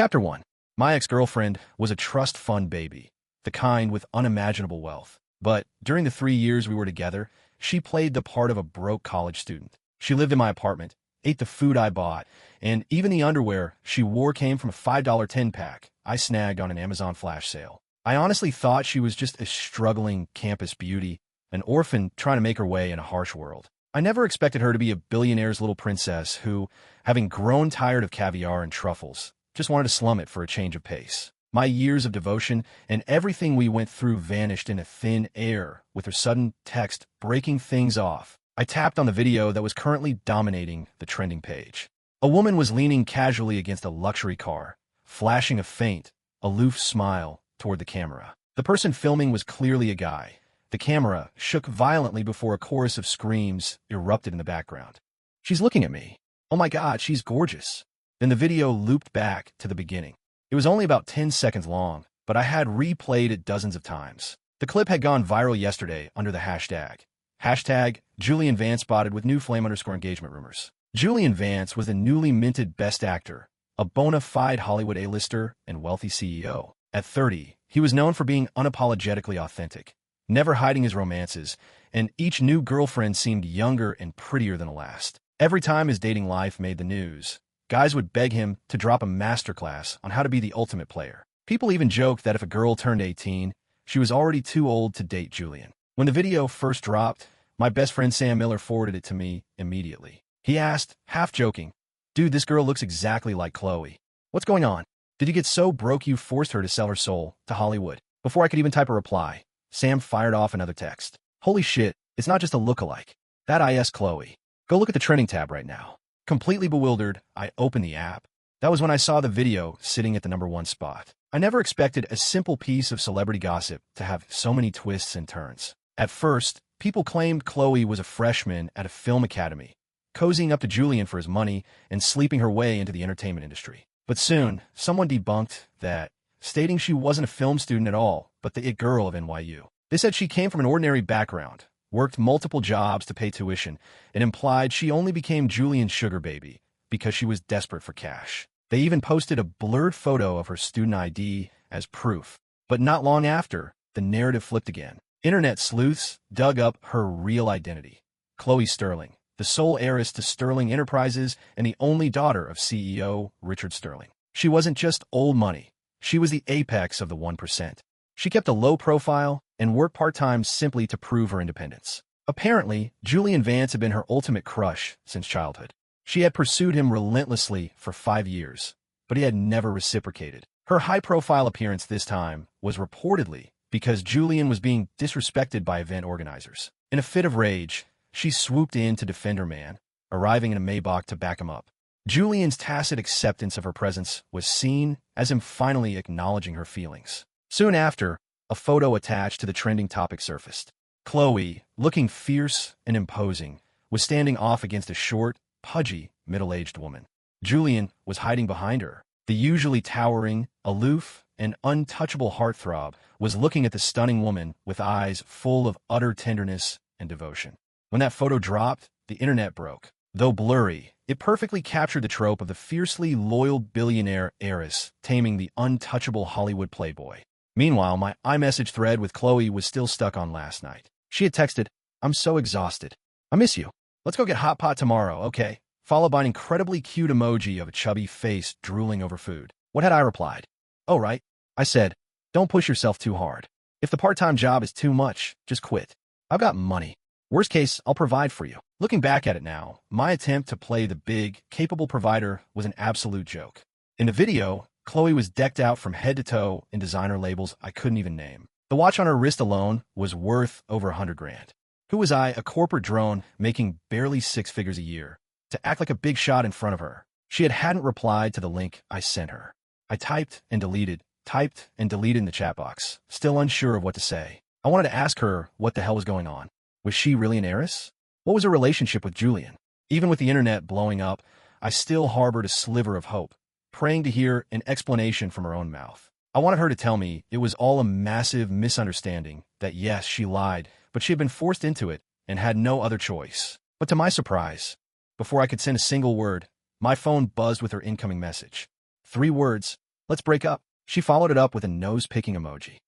Chapter 1. My ex-girlfriend was a trust fund baby, the kind with unimaginable wealth. But during the 3 years we were together, she played the part of a broke college student. She lived in my apartment, ate the food I bought, and even the underwear she wore came from a $5 10-pack I snagged on an Amazon flash sale. I honestly thought she was just a struggling campus beauty, an orphan trying to make her way in a harsh world. I never expected her to be a billionaire's little princess who, having grown tired of caviar and truffles, just wanted to slum it for a change of pace. My years of devotion and everything we went through vanished in a thin air with her sudden text breaking things off. I tapped on the video that was currently dominating the trending page. A woman was leaning casually against a luxury car, flashing a faint, aloof smile toward the camera. The person filming was clearly a guy. The camera shook violently before a chorus of screams erupted in the background. "She's looking at me. Oh my God, she's gorgeous." Then the video looped back to the beginning. It was only about 10 seconds long, but I had replayed it dozens of times. The clip had gone viral yesterday under the hashtag Julian Vance spotted with new flame_engagement rumors. Julian Vance was the newly minted Best Actor, a bona fide Hollywood A-lister and wealthy CEO. At 30, he was known for being unapologetically authentic, never hiding his romances, and each new girlfriend seemed younger and prettier than the last. Every time his dating life made the news, guys would beg him to drop a masterclass on how to be the ultimate player. People even joked that if a girl turned 18, she was already too old to date Julian. When the video first dropped, my best friend Sam Miller forwarded it to me immediately. He asked, half joking, "Dude, this girl looks exactly like Chloe. What's going on? Did you get so broke you forced her to sell her soul to Hollywood?" Before I could even type a reply, Sam fired off another text. "Holy shit, it's not just a lookalike. That is Chloe. Go look at the trending tab right now." Completely bewildered, I opened the app. That was when I saw the video sitting at the #1 spot. I never expected a simple piece of celebrity gossip to have so many twists and turns. At first, people claimed Chloe was a freshman at a film academy, cozying up to Julian for his money and sleeping her way into the entertainment industry. But soon, someone debunked that, stating she wasn't a film student at all, but the it girl of NYU. They said she came from an ordinary background, worked multiple jobs to pay tuition, and implied she only became Julian's sugar baby because she was desperate for cash. They even posted a blurred photo of her student ID as proof. But not long after, the narrative flipped again. Internet sleuths dug up her real identity. Chloe Sterling, the sole heiress to Sterling Enterprises and the only daughter of CEO Richard Sterling. She wasn't just old money. She was the apex of the 1%. She kept a low profile and worked part-time simply to prove her independence. Apparently, Julian Vance had been her ultimate crush since childhood. She had pursued him relentlessly for 5 years, but he had never reciprocated. Her high-profile appearance this time was reportedly because Julian was being disrespected by event organizers. In a fit of rage, she swooped in to defend her man, arriving in a Maybach to back him up. Julian's tacit acceptance of her presence was seen as him finally acknowledging her feelings. Soon after, a photo attached to the trending topic surfaced. Chloe, looking fierce and imposing, was standing off against a short, pudgy, middle-aged woman. Julian was hiding behind her. The usually towering, aloof, and untouchable heartthrob was looking at the stunning woman with eyes full of utter tenderness and devotion. When that photo dropped, the internet broke. Though blurry, it perfectly captured the trope of the fiercely loyal billionaire heiress taming the untouchable Hollywood playboy. Meanwhile, my iMessage thread with Chloe was still stuck on last night. She had texted, "I'm so exhausted. I miss you. Let's go get hot pot tomorrow, okay?" Followed by an incredibly cute emoji of a chubby face drooling over food. What had I replied? "Oh, right." I said, "Don't push yourself too hard. If the part-time job is too much, just quit. I've got money. Worst case, I'll provide for you." Looking back at it now, my attempt to play the big, capable provider was an absolute joke. In the video, Chloe was decked out from head to toe in designer labels I couldn't even name. The watch on her wrist alone was worth over 100 grand. Who was I, a corporate drone making barely 6 figures a year, to act like a big shot in front of her? She hadn't replied to the link I sent her. I typed and deleted in the chat box, still unsure of what to say. I wanted to ask her what the hell was going on. Was she really an heiress? What was her relationship with Julian? Even with the internet blowing up, I still harbored a sliver of hope, praying to hear an explanation from her own mouth. I wanted her to tell me it was all a massive misunderstanding, that yes, she lied, but she had been forced into it and had no other choice. But to my surprise, before I could send a single word, my phone buzzed with her incoming message. 3 words, Let's break up. She followed it up with a nose-picking emoji.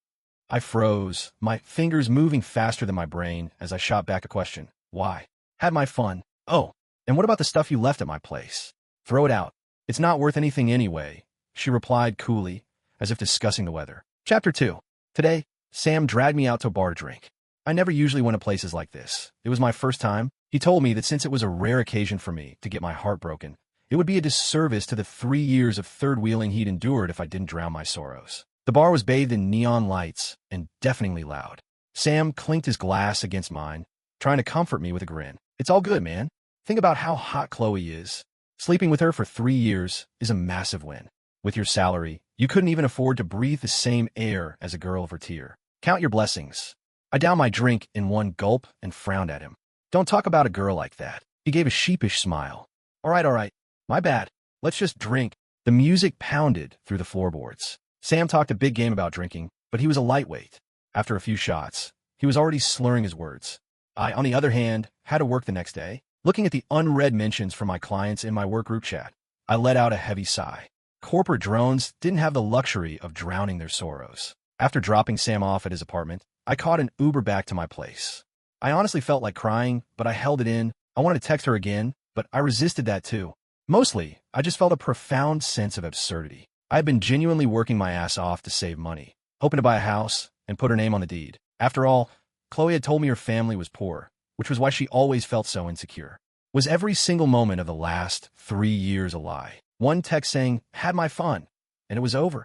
I froze, my fingers moving faster than my brain as I shot back a question. Why? Had my fun. Oh, and what about the stuff you left at my place? Throw it out. It's not worth anything anyway, she replied coolly, as if discussing the weather. Chapter 2. Today, Sam dragged me out to a bar to drink. I never usually went to places like this. It was my first time. He told me that since it was a rare occasion for me to get my heart broken, it would be a disservice to the 3 years of third-wheeling he'd endured if I didn't drown my sorrows. The bar was bathed in neon lights and deafeningly loud. Sam clinked his glass against mine, trying to comfort me with a grin. It's all good, man. Think about how hot Chloe is. Sleeping with her for 3 years is a massive win. With your salary, you couldn't even afford to breathe the same air as a girl of her tier. Count your blessings. I downed my drink in one gulp and frowned at him. Don't talk about a girl like that. He gave a sheepish smile. All right. My bad. Let's just drink. The music pounded through the floorboards. Sam talked a big game about drinking, but he was a lightweight. After a few shots, he was already slurring his words. I, on the other hand, had to work the next day. Looking at the unread mentions from my clients in my work group chat, I let out a heavy sigh. Corporate drones didn't have the luxury of drowning their sorrows. After dropping Sam off at his apartment, I caught an Uber back to my place. I honestly felt like crying, but I held it in. I wanted to text her again, but I resisted that too. Mostly, I just felt a profound sense of absurdity. I had been genuinely working my ass off to save money, hoping to buy a house and put her name on the deed. After all, Chloe had told me her family was poor, which was why she always felt so insecure. Was every single moment of the last 3 years a lie? One text saying, had my fun, and it was over.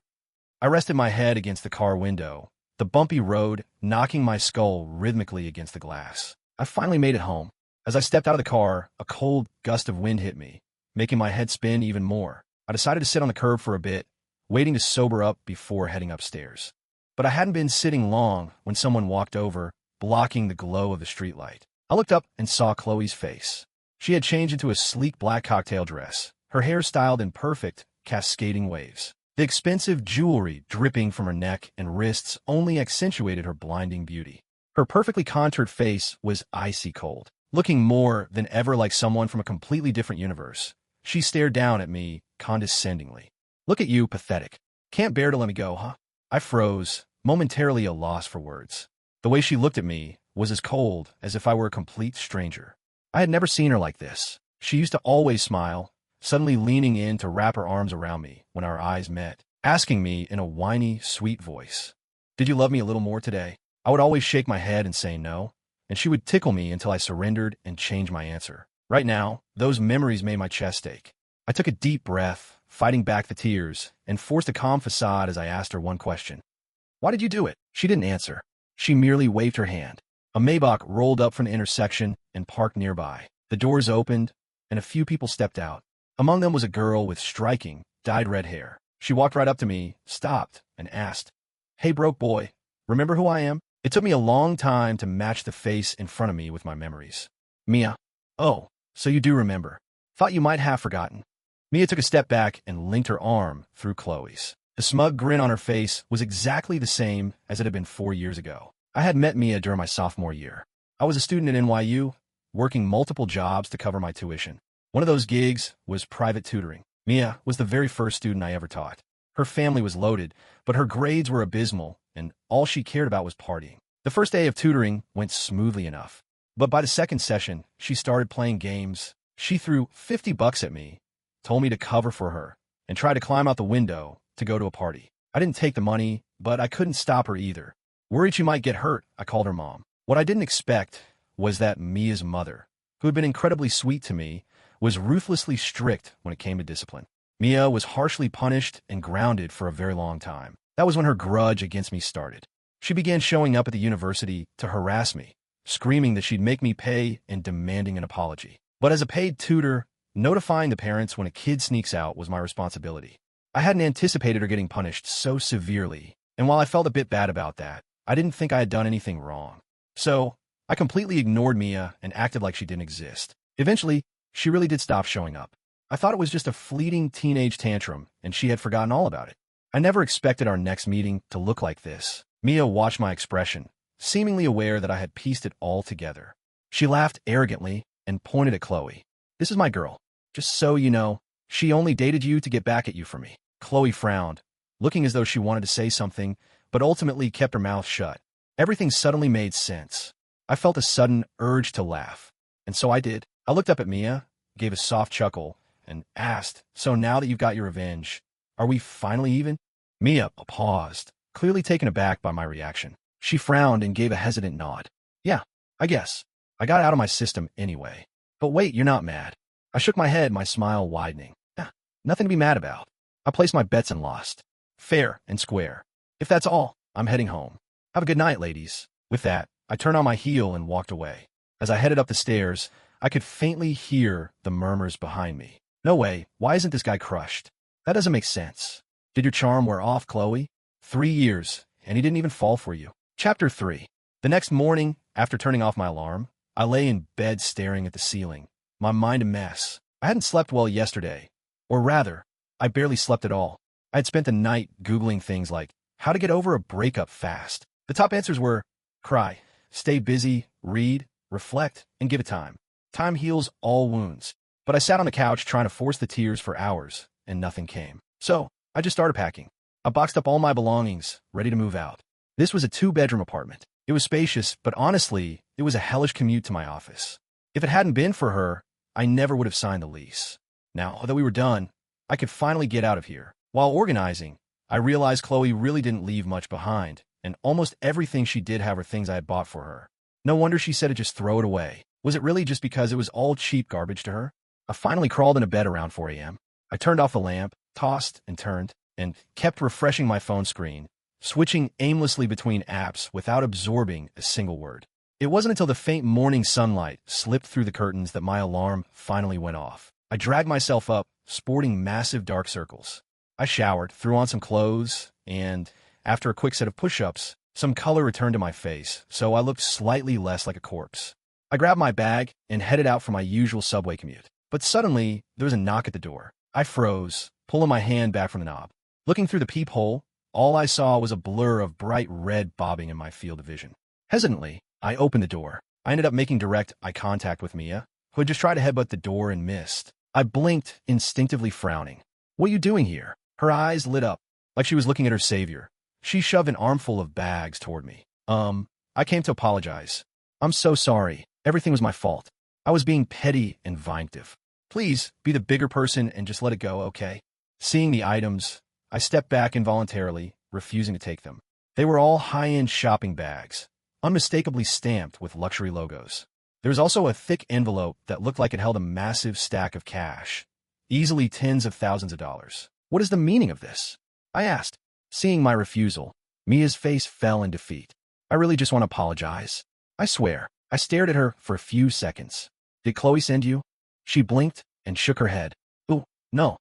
I rested my head against the car window, the bumpy road knocking my skull rhythmically against the glass. I finally made it home. As I stepped out of the car, a cold gust of wind hit me, making my head spin even more. I decided to sit on the curb for a bit, waiting to sober up before heading upstairs. But I hadn't been sitting long when someone walked over, blocking the glow of the streetlight. I looked up and saw Chloe's face. She had changed into a sleek black cocktail dress, her hair styled in perfect, cascading waves. The expensive jewelry dripping from her neck and wrists only accentuated her blinding beauty. Her perfectly contoured face was icy cold. Looking more than ever like someone from a completely different universe, she stared down at me condescendingly. Look at you, pathetic. Can't bear to let me go, huh? I froze, momentarily a loss for words. The way she looked at me was as cold as if I were a complete stranger. I had never seen her like this. She used to always smile, suddenly leaning in to wrap her arms around me when our eyes met, asking me in a whiny, sweet voice, "Did you love me a little more today?" I would always shake my head and say no, and she would tickle me until I surrendered and changed my answer. Right now, those memories made my chest ache. I took a deep breath, fighting back the tears, and forced a calm facade as I asked her one question. Why did you do it? She didn't answer. She merely waved her hand. A Maybach rolled up from the intersection and parked nearby. The doors opened, and a few people stepped out. Among them was a girl with striking, dyed red hair. She walked right up to me, stopped, and asked, "Hey, broke boy, remember who I am?" It took me a long time to match the face in front of me with my memories. Mia. Oh, so you do remember. Thought you might have forgotten. Mia took a step back and linked her arm through Chloe's. The smug grin on her face was exactly the same as it had been 4 years ago. I had met Mia during my sophomore year. I was a student at NYU, working multiple jobs to cover my tuition. One of those gigs was private tutoring. Mia was the very first student I ever taught. Her family was loaded, but her grades were abysmal, and all she cared about was partying. The first day of tutoring went smoothly enough, but by the second session, she started playing games. She threw $50 at me, told me to cover for her, and tried to climb out the window to go to a party. I didn't take the money, but I couldn't stop her either. Worried she might get hurt, I called her mom. What I didn't expect was that Mia's mother, who had been incredibly sweet to me, was ruthlessly strict when it came to discipline. Mia was harshly punished and grounded for a very long time. That was when her grudge against me started. She began showing up at the university to harass me, screaming that she'd make me pay and demanding an apology. But as a paid tutor, notifying the parents when a kid sneaks out was my responsibility. I hadn't anticipated her getting punished so severely, and while I felt a bit bad about that, I didn't think I had done anything wrong. So, I completely ignored Mia and acted like she didn't exist. Eventually, she really did stop showing up. I thought it was just a fleeting teenage tantrum, and she had forgotten all about it. I never expected our next meeting to look like this. Mia watched my expression, seemingly aware that I had pieced it all together. She laughed arrogantly and pointed at Chloe. "This is my girl. Just so you know, she only dated you to get back at you for me." Chloe frowned, looking as though she wanted to say something, but ultimately kept her mouth shut. Everything suddenly made sense. I felt a sudden urge to laugh. And so I did. I looked up at Mia, gave a soft chuckle, and asked, "So now that you've got your revenge, are we finally even?" Mia paused, clearly taken aback by my reaction. She frowned and gave a hesitant nod. "Yeah, I guess. I got out of my system anyway. But wait, you're not mad." I shook my head, my smile widening. "Yeah, nothing to be mad about. I placed my bets and lost. Fair and square. If that's all, I'm heading home. Have a good night, ladies." With that, I turned on my heel and walked away. As I headed up the stairs, I could faintly hear the murmurs behind me. "No way, why isn't this guy crushed? That doesn't make sense. Did your charm wear off, Chloe? 3 years, and he didn't even fall for you." Chapter 3. The next morning, after turning off my alarm, I lay in bed staring at the ceiling, my mind a mess. I hadn't slept well yesterday. Or rather, I barely slept at all. I had spent the night Googling things like how to get over a breakup fast. The top answers were cry, stay busy, read, reflect, and give it time. Time heals all wounds. But I sat on the couch trying to force the tears for hours, and nothing came. So, I just started packing. I boxed up all my belongings, ready to move out. This was a 2-bedroom apartment. It was spacious, but honestly, it was a hellish commute to my office. If it hadn't been for her, I never would have signed the lease. Now, although we were done, I could finally get out of here. While organizing, I realized Chloe really didn't leave much behind, and almost everything she did have were things I had bought for her. No wonder she said to just throw it away. Was it really just because it was all cheap garbage to her? I finally crawled into bed around 4 a.m. I turned off the lamp, tossed and turned, and kept refreshing my phone screen, switching aimlessly between apps without absorbing a single word. It wasn't until the faint morning sunlight slipped through the curtains that my alarm finally went off. I dragged myself up, sporting massive dark circles. I showered, threw on some clothes, and, after a quick set of push-ups, some color returned to my face, so I looked slightly less like a corpse. I grabbed my bag and headed out for my usual subway commute. But suddenly, there was a knock at the door. I froze, pulling my hand back from the knob. Looking through the peephole, all I saw was a blur of bright red bobbing in my field of vision. Hesitantly, I opened the door. I ended up making direct eye contact with Mia, who had just tried to headbutt the door and missed. I blinked, instinctively frowning. "What are you doing here?" Her eyes lit up, like she was looking at her savior. She shoved an armful of bags toward me. I came to apologize. I'm so sorry. Everything was my fault. I was being petty and vindictive. Please, be the bigger person and just let it go, okay?" Seeing the items, I stepped back involuntarily, refusing to take them. They were all high-end shopping bags, unmistakably stamped with luxury logos. There was also a thick envelope that looked like it held a massive stack of cash, easily tens of thousands of dollars. "What is the meaning of this?" I asked. Seeing my refusal, Mia's face fell in defeat. "I really just want to apologize. I swear." I stared at her for a few seconds. "Did Chloe send you?" She blinked and shook her head. "Oh, no.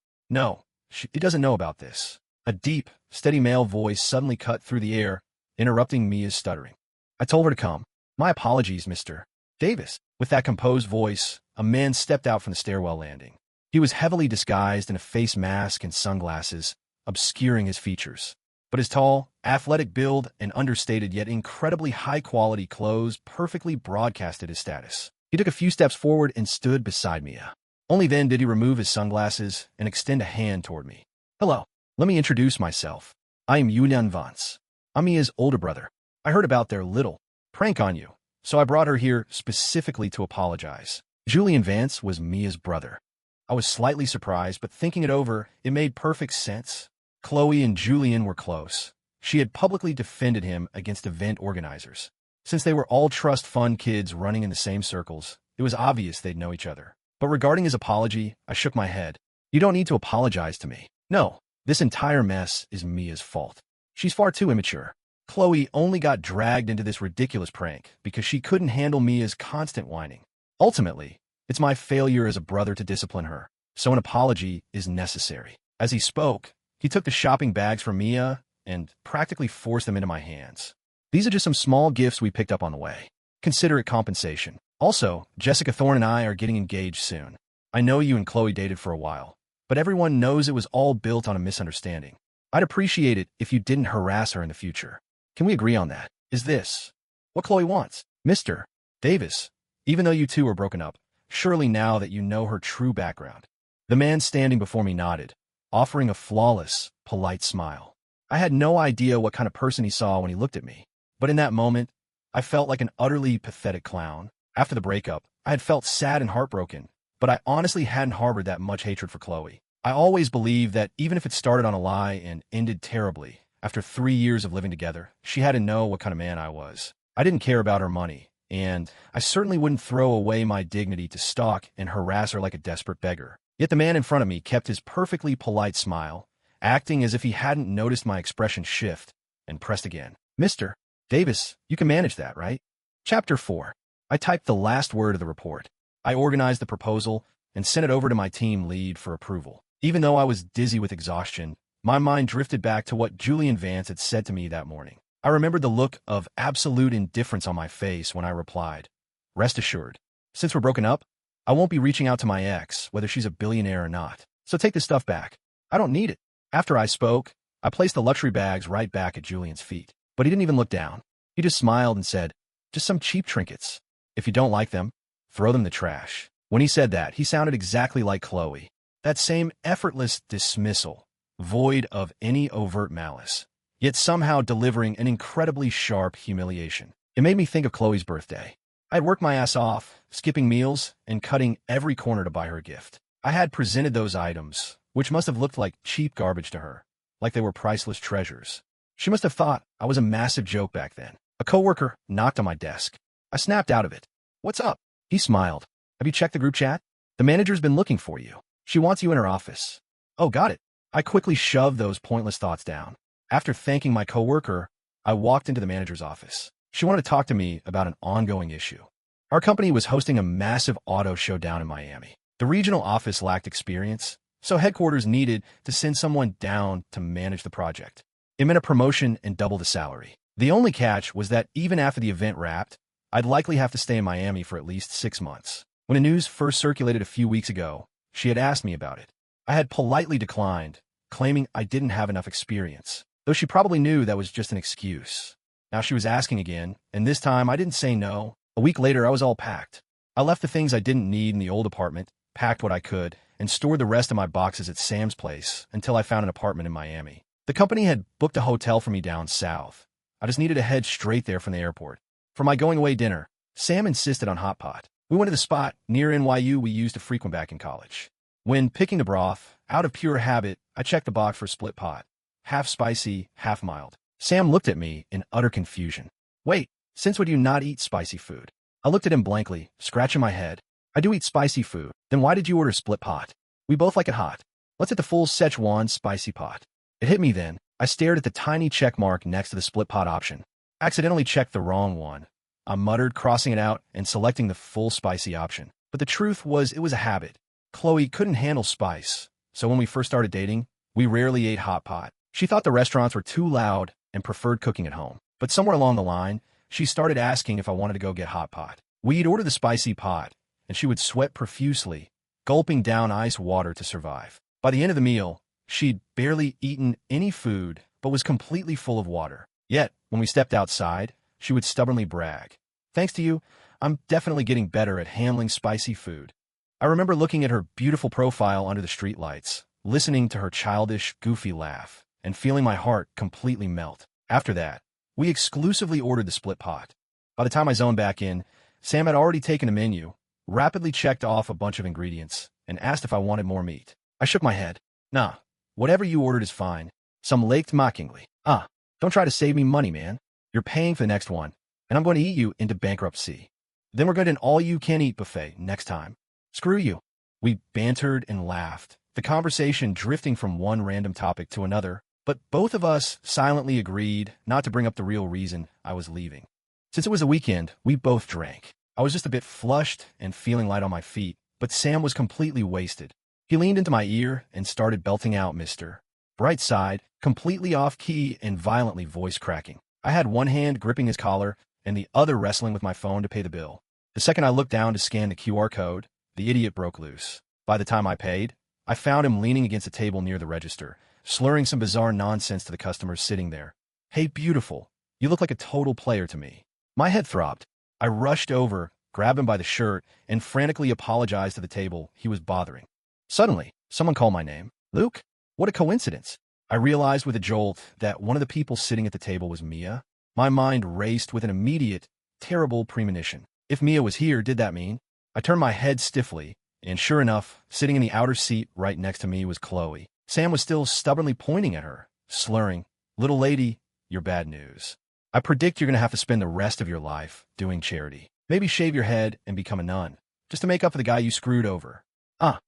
She doesn't know about this." A deep, steady male voice suddenly cut through the air, interrupting Mia's stuttering. "I told her to come. My apologies, Mr. Davis." With that composed voice, a man stepped out from the stairwell landing. He was heavily disguised in a face mask and sunglasses, obscuring his features. But his tall, athletic build and understated yet incredibly high-quality clothes perfectly broadcasted his status. He took a few steps forward and stood beside Mia. Only then did he remove his sunglasses and extend a hand toward me. "Hello. Let me introduce myself. I am Julian Vance. I'm Mia's older brother. I heard about their little prank on you, so I brought her here specifically to apologize." Julian Vance was Mia's brother. I was slightly surprised, but thinking it over, it made perfect sense. Chloe and Julian were close. She had publicly defended him against event organizers. Since they were all trust fund kids running in the same circles, it was obvious they'd know each other. But regarding his apology, I shook my head. "You don't need to apologize to me. No, this entire mess is Mia's fault. She's far too immature. Chloe only got dragged into this ridiculous prank because she couldn't handle Mia's constant whining. Ultimately, it's my failure as a brother to discipline her, so an apology is necessary." As he spoke, he took the shopping bags from Mia and practically forced them into my hands. "These are just some small gifts we picked up on the way. Consider it compensation. Also, Jessica Thorne and I are getting engaged soon. I know you and Chloe dated for a while, but everyone knows it was all built on a misunderstanding. I'd appreciate it if you didn't harass her in the future. Can we agree on that? Is this what Chloe wants? Mr. Davis, even though you two are broken up, surely now that you know her true background." The man standing before me nodded, offering a flawless, polite smile. I had no idea what kind of person he saw when he looked at me. But in that moment, I felt like an utterly pathetic clown. After the breakup, I had felt sad and heartbroken, but I honestly hadn't harbored that much hatred for Chloe. I always believed that even if it started on a lie and ended terribly, after 3 years of living together, she had to know what kind of man I was. I didn't care about her money, and I certainly wouldn't throw away my dignity to stalk and harass her like a desperate beggar. Yet the man in front of me kept his perfectly polite smile, acting as if he hadn't noticed my expression shift, and pressed again. Mr. Davis, you can manage that, right? Chapter 4. I typed the last word of the report. I organized the proposal and sent it over to my team lead for approval. Even though I was dizzy with exhaustion, my mind drifted back to what Julian Vance had said to me that morning. I remembered the look of absolute indifference on my face when I replied, "Rest assured, since we're broken up, I won't be reaching out to my ex, whether she's a billionaire or not. So take this stuff back. I don't need it." After I spoke, I placed the luxury bags right back at Julian's feet. But he didn't even look down. He just smiled and said, "Just some cheap trinkets. If you don't like them, throw them in the trash." When he said that, he sounded exactly like Chloe. That same effortless dismissal, void of any overt malice, yet somehow delivering an incredibly sharp humiliation. It made me think of Chloe's birthday. I had worked my ass off, skipping meals and cutting every corner to buy her a gift. I had presented those items, which must have looked like cheap garbage to her, like they were priceless treasures. She must have thought I was a massive joke back then. A coworker knocked on my desk. I snapped out of it. "What's up?" He smiled. "Have you checked the group chat? The manager's been looking for you. She wants you in her office." "Oh, got it." I quickly shoved those pointless thoughts down. After thanking my coworker, I walked into the manager's office. She wanted to talk to me about an ongoing issue. Our company was hosting a massive auto show down in Miami. The regional office lacked experience, so headquarters needed to send someone down to manage the project. It meant a promotion and double the salary. The only catch was that even after the event wrapped, I'd likely have to stay in Miami for at least 6 months. When the news first circulated a few weeks ago, she had asked me about it. I had politely declined, claiming I didn't have enough experience, though she probably knew that was just an excuse. Now she was asking again, and this time I didn't say no. A week later, I was all packed. I left the things I didn't need in the old apartment, packed what I could, and stored the rest of my boxes at Sam's place until I found an apartment in Miami. The company had booked a hotel for me down south. I just needed to head straight there from the airport. For my going-away dinner, Sam insisted on hot pot. We went to the spot near NYU we used to frequent back in college. When picking the broth, out of pure habit, I checked the box for split pot. Half spicy, half mild. Sam looked at me in utter confusion. "Wait, since would you not eat spicy food?" I looked at him blankly, scratching my head. "I do eat spicy food. Then why did you order split pot?" "We both like it hot. Let's hit the full Szechuan spicy pot." It hit me then. I stared at the tiny check mark next to the split pot option. I accidentally checked the wrong one. I muttered, crossing it out and selecting the full spicy option. But the truth was it was a habit. Chloe couldn't handle spice, so when we first started dating, we rarely ate hot pot. She thought the restaurants were too loud and preferred cooking at home. But somewhere along the line, she started asking if I wanted to go get hot pot. We'd order the spicy pot, and she would sweat profusely, gulping down ice water to survive. By the end of the meal, she'd barely eaten any food, but was completely full of water. Yet, when we stepped outside, she would stubbornly brag. "Thanks to you, I'm definitely getting better at handling spicy food." I remember looking at her beautiful profile under the streetlights, listening to her childish, goofy laugh, and feeling my heart completely melt. After that, we exclusively ordered the split pot. By the time I zoned back in, Sam had already taken the menu, rapidly checked off a bunch of ingredients, and asked if I wanted more meat. I shook my head. "Nah, whatever you ordered is fine." Sam laughed mockingly. "Ah, don't try to save me money, man. You're paying for the next one, and I'm going to eat you into bankruptcy. Then we're going to an all-you-can-eat buffet next time." "Screw you." We bantered and laughed, the conversation drifting from one random topic to another, but both of us silently agreed not to bring up the real reason I was leaving. Since it was a weekend, we both drank. I was just a bit flushed and feeling light on my feet, but Sam was completely wasted. He leaned into my ear and started belting out Mr. Brightside, completely off-key and violently voice-cracking. I had one hand gripping his collar and the other wrestling with my phone to pay the bill. The second I looked down to scan the QR code, the idiot broke loose. By the time I paid, I found him leaning against a table near the register, slurring some bizarre nonsense to the customers sitting there. "Hey, beautiful, you look like a total player to me." My head throbbed. I rushed over, grabbed him by the shirt, and frantically apologized to the table he was bothering. Suddenly, someone called my name. "Luke? What a coincidence. I realized with a jolt that one of the people sitting at the table was Mia. My mind raced with an immediate, terrible premonition. If Mia was here, did that mean? I turned my head stiffly, and sure enough, sitting in the outer seat right next to me was Chloe. Sam was still stubbornly pointing at her, slurring, "Little lady, you're bad news. I predict you're going to have to spend the rest of your life doing charity. Maybe shave your head and become a nun, just to make up for the guy you screwed over." Ah.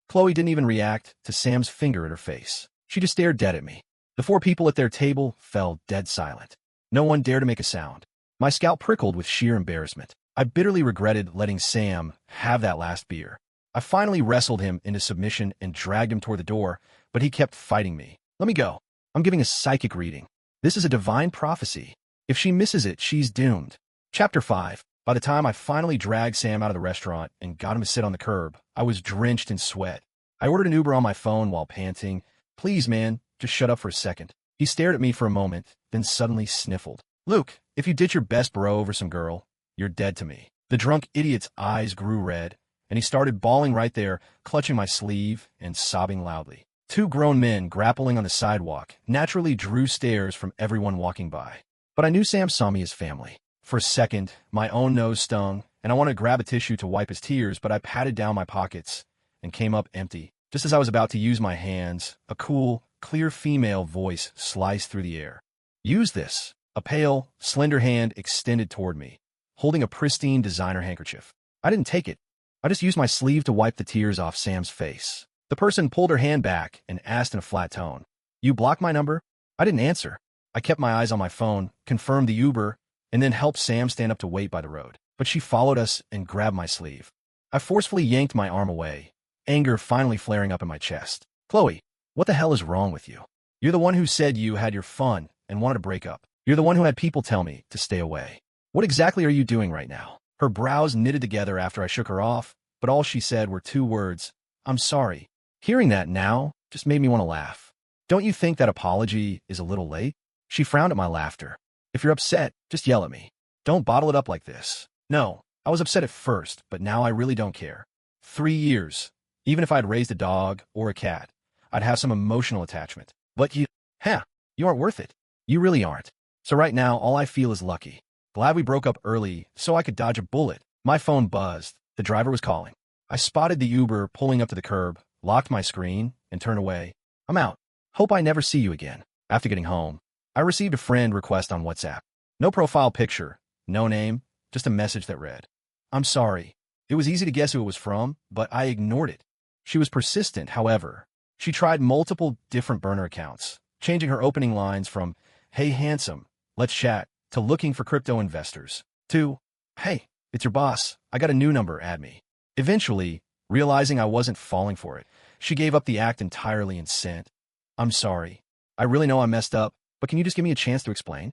Chloe didn't even react to Sam's finger at her face. She just stared dead at me. The four people at their table fell dead silent. No one dared to make a sound. My scalp prickled with sheer embarrassment. I bitterly regretted letting Sam have that last beer. I finally wrestled him into submission and dragged him toward the door, but he kept fighting me. "Let me go. I'm giving a psychic reading. This is a divine prophecy. If she misses it, she's doomed." Chapter 5. By the time I finally dragged Sam out of the restaurant and got him to sit on the curb, I was drenched in sweat. I ordered an Uber on my phone while panting. "Please, man, just shut up for a second." He stared at me for a moment, then suddenly sniffled. "Luke, if you did your best bro over some girl, you're dead to me." The drunk idiot's eyes grew red, and he started bawling right there, clutching my sleeve and sobbing loudly. Two grown men grappling on the sidewalk naturally drew stares from everyone walking by. But I knew Sam saw me as family. For a second, my own nose stung, and I wanted to grab a tissue to wipe his tears, but I patted down my pockets and came up empty. Just as I was about to use my hands, a cool, clear female voice sliced through the air. "Use this." A pale, slender hand extended toward me, holding a pristine designer handkerchief. I didn't take it. I just used my sleeve to wipe the tears off Sam's face. The person pulled her hand back and asked in a flat tone, "You blocked my number?" I didn't answer. I kept my eyes on my phone, confirmed the Uber, and then helped Sam stand up to wait by the road. But she followed us and grabbed my sleeve. I forcefully yanked my arm away, anger finally flaring up in my chest. "Chloe, what the hell is wrong with you? You're the one who said you had your fun and wanted to break up. You're the one who had people tell me to stay away. What exactly are you doing right now?" Her brows knitted together after I shook her off, but all she said were two words, "I'm sorry." Hearing that now just made me want to laugh. "Don't you think that apology is a little late?" She frowned at my laughter. "If you're upset, just yell at me. Don't bottle it up like this." No, I was upset at first, but now I really don't care. 3 years. Even if I'd raised a dog or a cat, I'd have some emotional attachment. But you aren't worth it. You really aren't. So right now, all I feel is lucky. Glad we broke up early so I could dodge a bullet. My phone buzzed. The driver was calling. I spotted the Uber pulling up to the curb, locked my screen, and turned away. "I'm out. Hope I never see you again." After getting home, I received a friend request on WhatsApp. No profile picture, no name, just a message that read, "I'm sorry." It was easy to guess who it was from, but I ignored it. She was persistent, however. She tried multiple different burner accounts, changing her opening lines from, "Hey handsome, let's chat," to "looking for crypto investors," to, "Hey, it's your boss. I got a new number, add me." Eventually, realizing I wasn't falling for it, she gave up the act entirely and sent, "I'm sorry. I really know I messed up, but can you just give me a chance to explain?"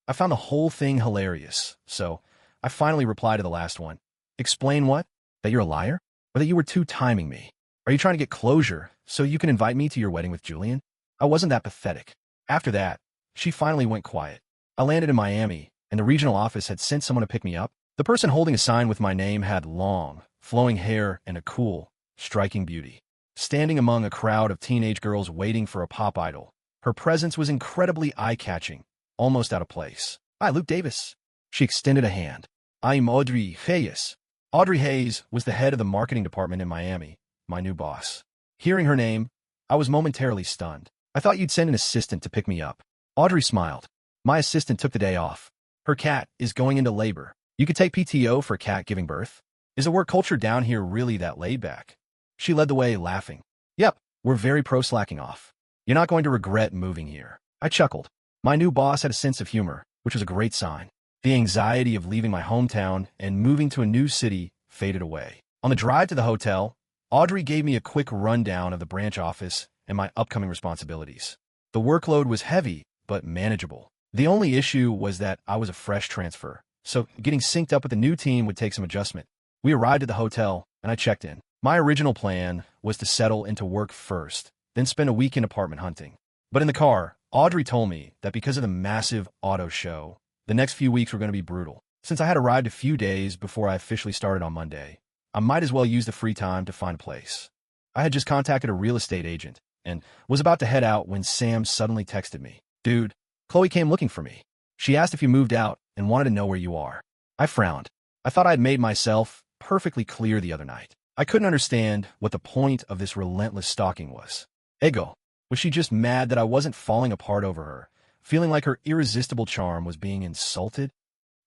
I found the whole thing hilarious, so I finally replied to the last one. "Explain what? That you're a liar? Or that you were two-timing me? Are you trying to get closure so you can invite me to your wedding with Julian?" I wasn't that pathetic. After that, she finally went quiet. I landed in Miami, and the regional office had sent someone to pick me up. The person holding a sign with my name had long, flowing hair and a cool, striking beauty. Standing among a crowd of teenage girls waiting for a pop idol, her presence was incredibly eye-catching, almost out of place. "Hi, Luke Davis." She extended a hand. "I'm Audrey Hayes." Audrey Hayes was the head of the marketing department in Miami, my new boss. Hearing her name, I was momentarily stunned. "I thought you'd send an assistant to pick me up." Audrey smiled. "My assistant took the day off. Her cat is going into labor. You could take PTO for a cat giving birth. Is the work culture down here really that laid back?" She led the way, laughing. "Yep, we're very pro slacking off. You're not going to regret moving here." I chuckled. My new boss had a sense of humor, which was a great sign. The anxiety of leaving my hometown and moving to a new city faded away. On the drive to the hotel, Audrey gave me a quick rundown of the branch office and my upcoming responsibilities. The workload was heavy, but manageable. The only issue was that I was a fresh transfer, so getting synced up with the new team would take some adjustment. We arrived at the hotel, and I checked in. My original plan was to settle into work first, then spend a weekend apartment hunting. But in the car, Audrey told me that because of the massive auto show, the next few weeks were going to be brutal. Since I had arrived a few days before I officially started on Monday, I might as well use the free time to find a place. I had just contacted a real estate agent, and was about to head out when Sam suddenly texted me. Dude, Chloe came looking for me. She asked if you moved out and wanted to know where you are. I frowned. I thought I'd made myself perfectly clear the other night. I couldn't understand what the point of this relentless stalking was. Ego. Was she just mad that I wasn't falling apart over her, feeling like her irresistible charm was being insulted?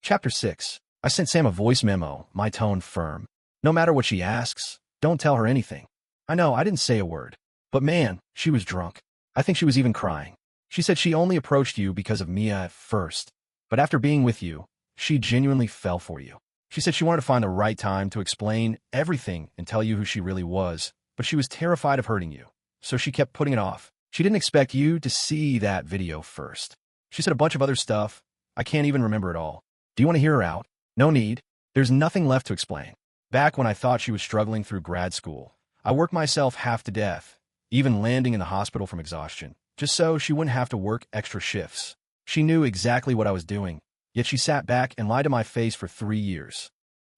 Chapter 6. I sent Sam a voice memo, my tone firm. No matter what she asks, don't tell her anything. I know, I didn't say a word. But man, she was drunk. I think she was even crying. She said she only approached you because of Mia at first, but after being with you, she genuinely fell for you. She said she wanted to find the right time to explain everything and tell you who she really was, but she was terrified of hurting you, so she kept putting it off. She didn't expect you to see that video first. She said a bunch of other stuff. I can't even remember it all. Do you want to hear her out? No need. There's nothing left to explain. Back when I thought she was struggling through grad school, I worked myself half to death, even landing in the hospital from exhaustion, just so she wouldn't have to work extra shifts. She knew exactly what I was doing, yet she sat back and lied to my face for 3 years.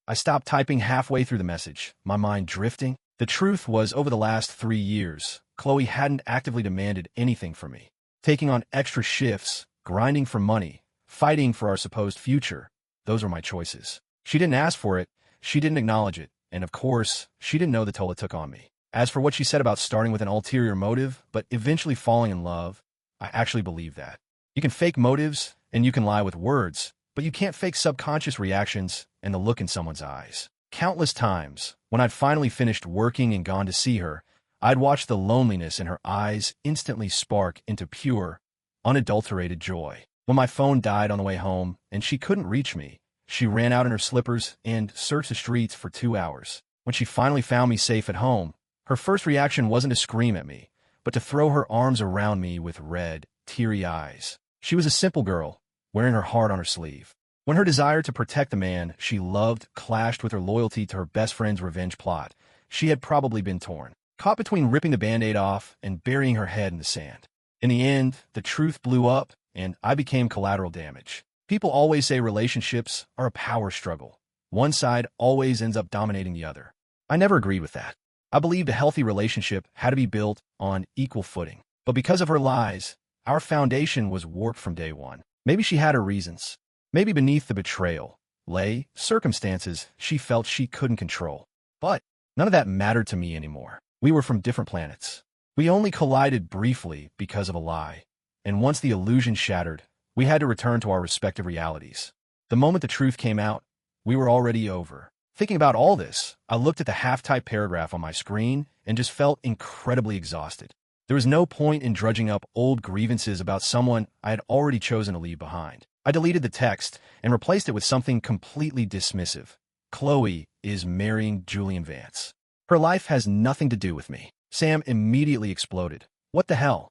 I stopped typing halfway through the message, my mind drifting. The truth was, over the last 3 years, Chloe hadn't actively demanded anything from me. Taking on extra shifts, grinding for money, fighting for our supposed future, those were my choices. She didn't ask for it, she didn't acknowledge it, and of course, she didn't know the toll it took on me. As for what she said about starting with an ulterior motive, but eventually falling in love, I actually believe that. You can fake motives, and you can lie with words, but you can't fake subconscious reactions and the look in someone's eyes. Countless times, when I'd finally finished working and gone to see her, I'd watch the loneliness in her eyes instantly spark into pure, unadulterated joy. When my phone died on the way home and she couldn't reach me, she ran out in her slippers and searched the streets for 2 hours. When she finally found me safe at home, her first reaction wasn't to scream at me, but to throw her arms around me with red, teary eyes. She was a simple girl, wearing her heart on her sleeve. When her desire to protect the man she loved clashed with her loyalty to her best friend's revenge plot, she had probably been torn, caught between ripping the Band-Aid off and burying her head in the sand. In the end, the truth blew up, and I became collateral damage. People always say relationships are a power struggle. One side always ends up dominating the other. I never agreed with that. I believed a healthy relationship had to be built on equal footing. But because of her lies, our foundation was warped from day one. Maybe she had her reasons. Maybe beneath the betrayal lay circumstances she felt she couldn't control. But none of that mattered to me anymore. We were from different planets. We only collided briefly because of a lie. And once the illusion shattered, we had to return to our respective realities. The moment the truth came out, we were already over. Thinking about all this, I looked at the half-typed paragraph on my screen and just felt incredibly exhausted. There was no point in drudging up old grievances about someone I had already chosen to leave behind. I deleted the text and replaced it with something completely dismissive. Chloe is marrying Julian Vance. Her life has nothing to do with me. Sam immediately exploded. What the hell?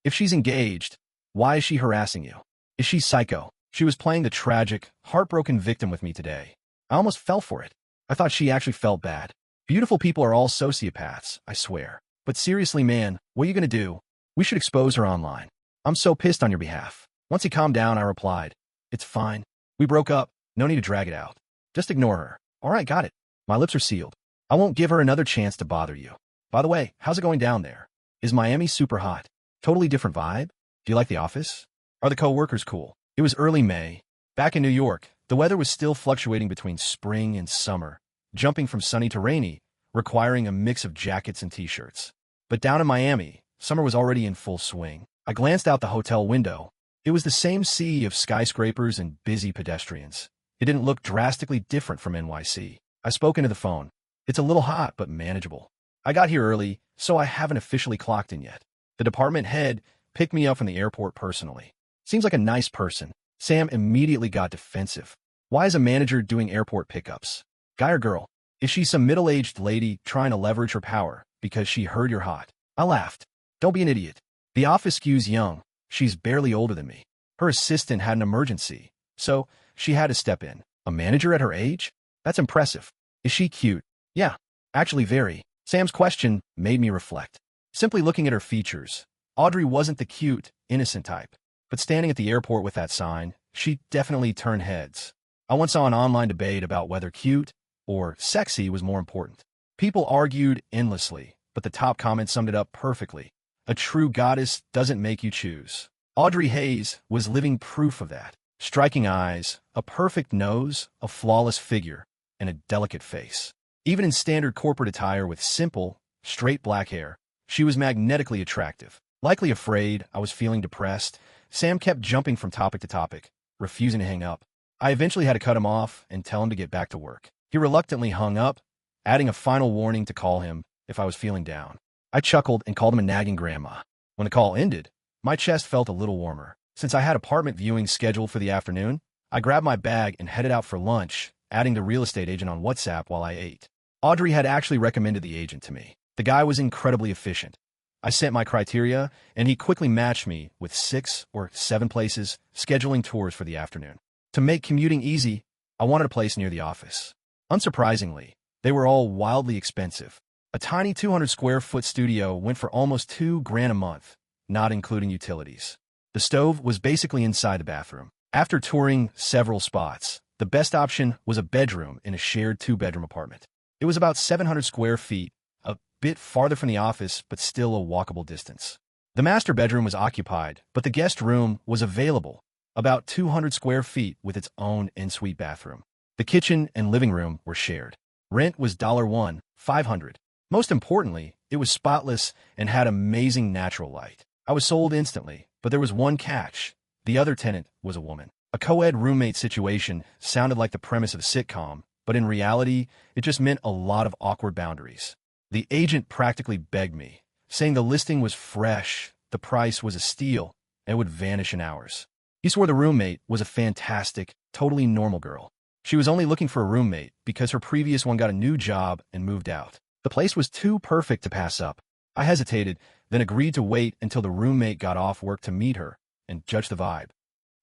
If she's engaged, why is she harassing you? Is she psycho? She was playing the tragic, heartbroken victim with me today. I almost fell for it. I thought she actually felt bad. Beautiful people are all sociopaths, I swear. But seriously, man, what are you gonna do? We should expose her online. I'm so pissed on your behalf. Once he calmed down, I replied, "It's fine. We broke up. No need to drag it out. Just ignore her." All right, got it. My lips are sealed. I won't give her another chance to bother you. By the way, how's it going down there? Is Miami super hot? Totally different vibe? Do you like the office? Are the co-workers cool? It was early May. Back in New York, the weather was still fluctuating between spring and summer, jumping from sunny to rainy, requiring a mix of jackets and t-shirts. But down in Miami, summer was already in full swing. I glanced out the hotel window. It was the same sea of skyscrapers and busy pedestrians. It didn't look drastically different from NYC. I spoke into the phone. It's a little hot, but manageable. I got here early, so I haven't officially clocked in yet. The department head picked me up from the airport personally. Seems like a nice person. Sam immediately got defensive. Why is a manager doing airport pickups? Guy or girl? Is she some middle-aged lady trying to leverage her power because she heard you're hot? I laughed. Don't be an idiot. The office skews young. She's barely older than me. Her assistant had an emergency, so she had to step in. A manager at her age? That's impressive. Is she cute? Yeah, actually very. Sam's question made me reflect. Simply looking at her features, Audrey wasn't the cute, innocent type. But standing at the airport with that sign, she definitely turned heads. I once saw an online debate about whether cute or sexy was more important. People argued endlessly, but the top comment summed it up perfectly. A true goddess doesn't make you choose. Audrey Hayes was living proof of that. Striking eyes, a perfect nose, a flawless figure, and a delicate face. Even in standard corporate attire with simple, straight black hair, she was magnetically attractive. Likely afraid I was feeling depressed, Sam kept jumping from topic to topic, refusing to hang up. I eventually had to cut him off and tell him to get back to work. He reluctantly hung up, adding a final warning to call him if I was feeling down. I chuckled and called him a nagging grandma. When the call ended, my chest felt a little warmer. Since I had apartment viewing scheduled for the afternoon, I grabbed my bag and headed out for lunch, adding the real estate agent on WhatsApp while I ate. Audrey had actually recommended the agent to me. The guy was incredibly efficient. I sent my criteria, and he quickly matched me with 6 or 7 places, scheduling tours for the afternoon. To make commuting easy, I wanted a place near the office. Unsurprisingly, they were all wildly expensive. A tiny 200-square-foot studio went for almost $2,000 a month, not including utilities. The stove was basically inside the bathroom. After touring several spots, the best option was a bedroom in a shared 2-bedroom apartment. It was about 700 square feet, a bit farther from the office, but still a walkable distance. The master bedroom was occupied, but the guest room was available, about 200 square feet with its own en-suite bathroom. The kitchen and living room were shared. Rent was $1,500. Most importantly, it was spotless and had amazing natural light. I was sold instantly, but there was one catch. The other tenant was a woman. A co-ed roommate situation sounded like the premise of a sitcom, but in reality, it just meant a lot of awkward boundaries. The agent practically begged me, saying the listing was fresh, the price was a steal, and would vanish in hours. He swore the roommate was a fantastic, totally normal girl. She was only looking for a roommate because her previous one got a new job and moved out. The place was too perfect to pass up. I hesitated, then agreed to wait until the roommate got off work to meet her and judge the vibe.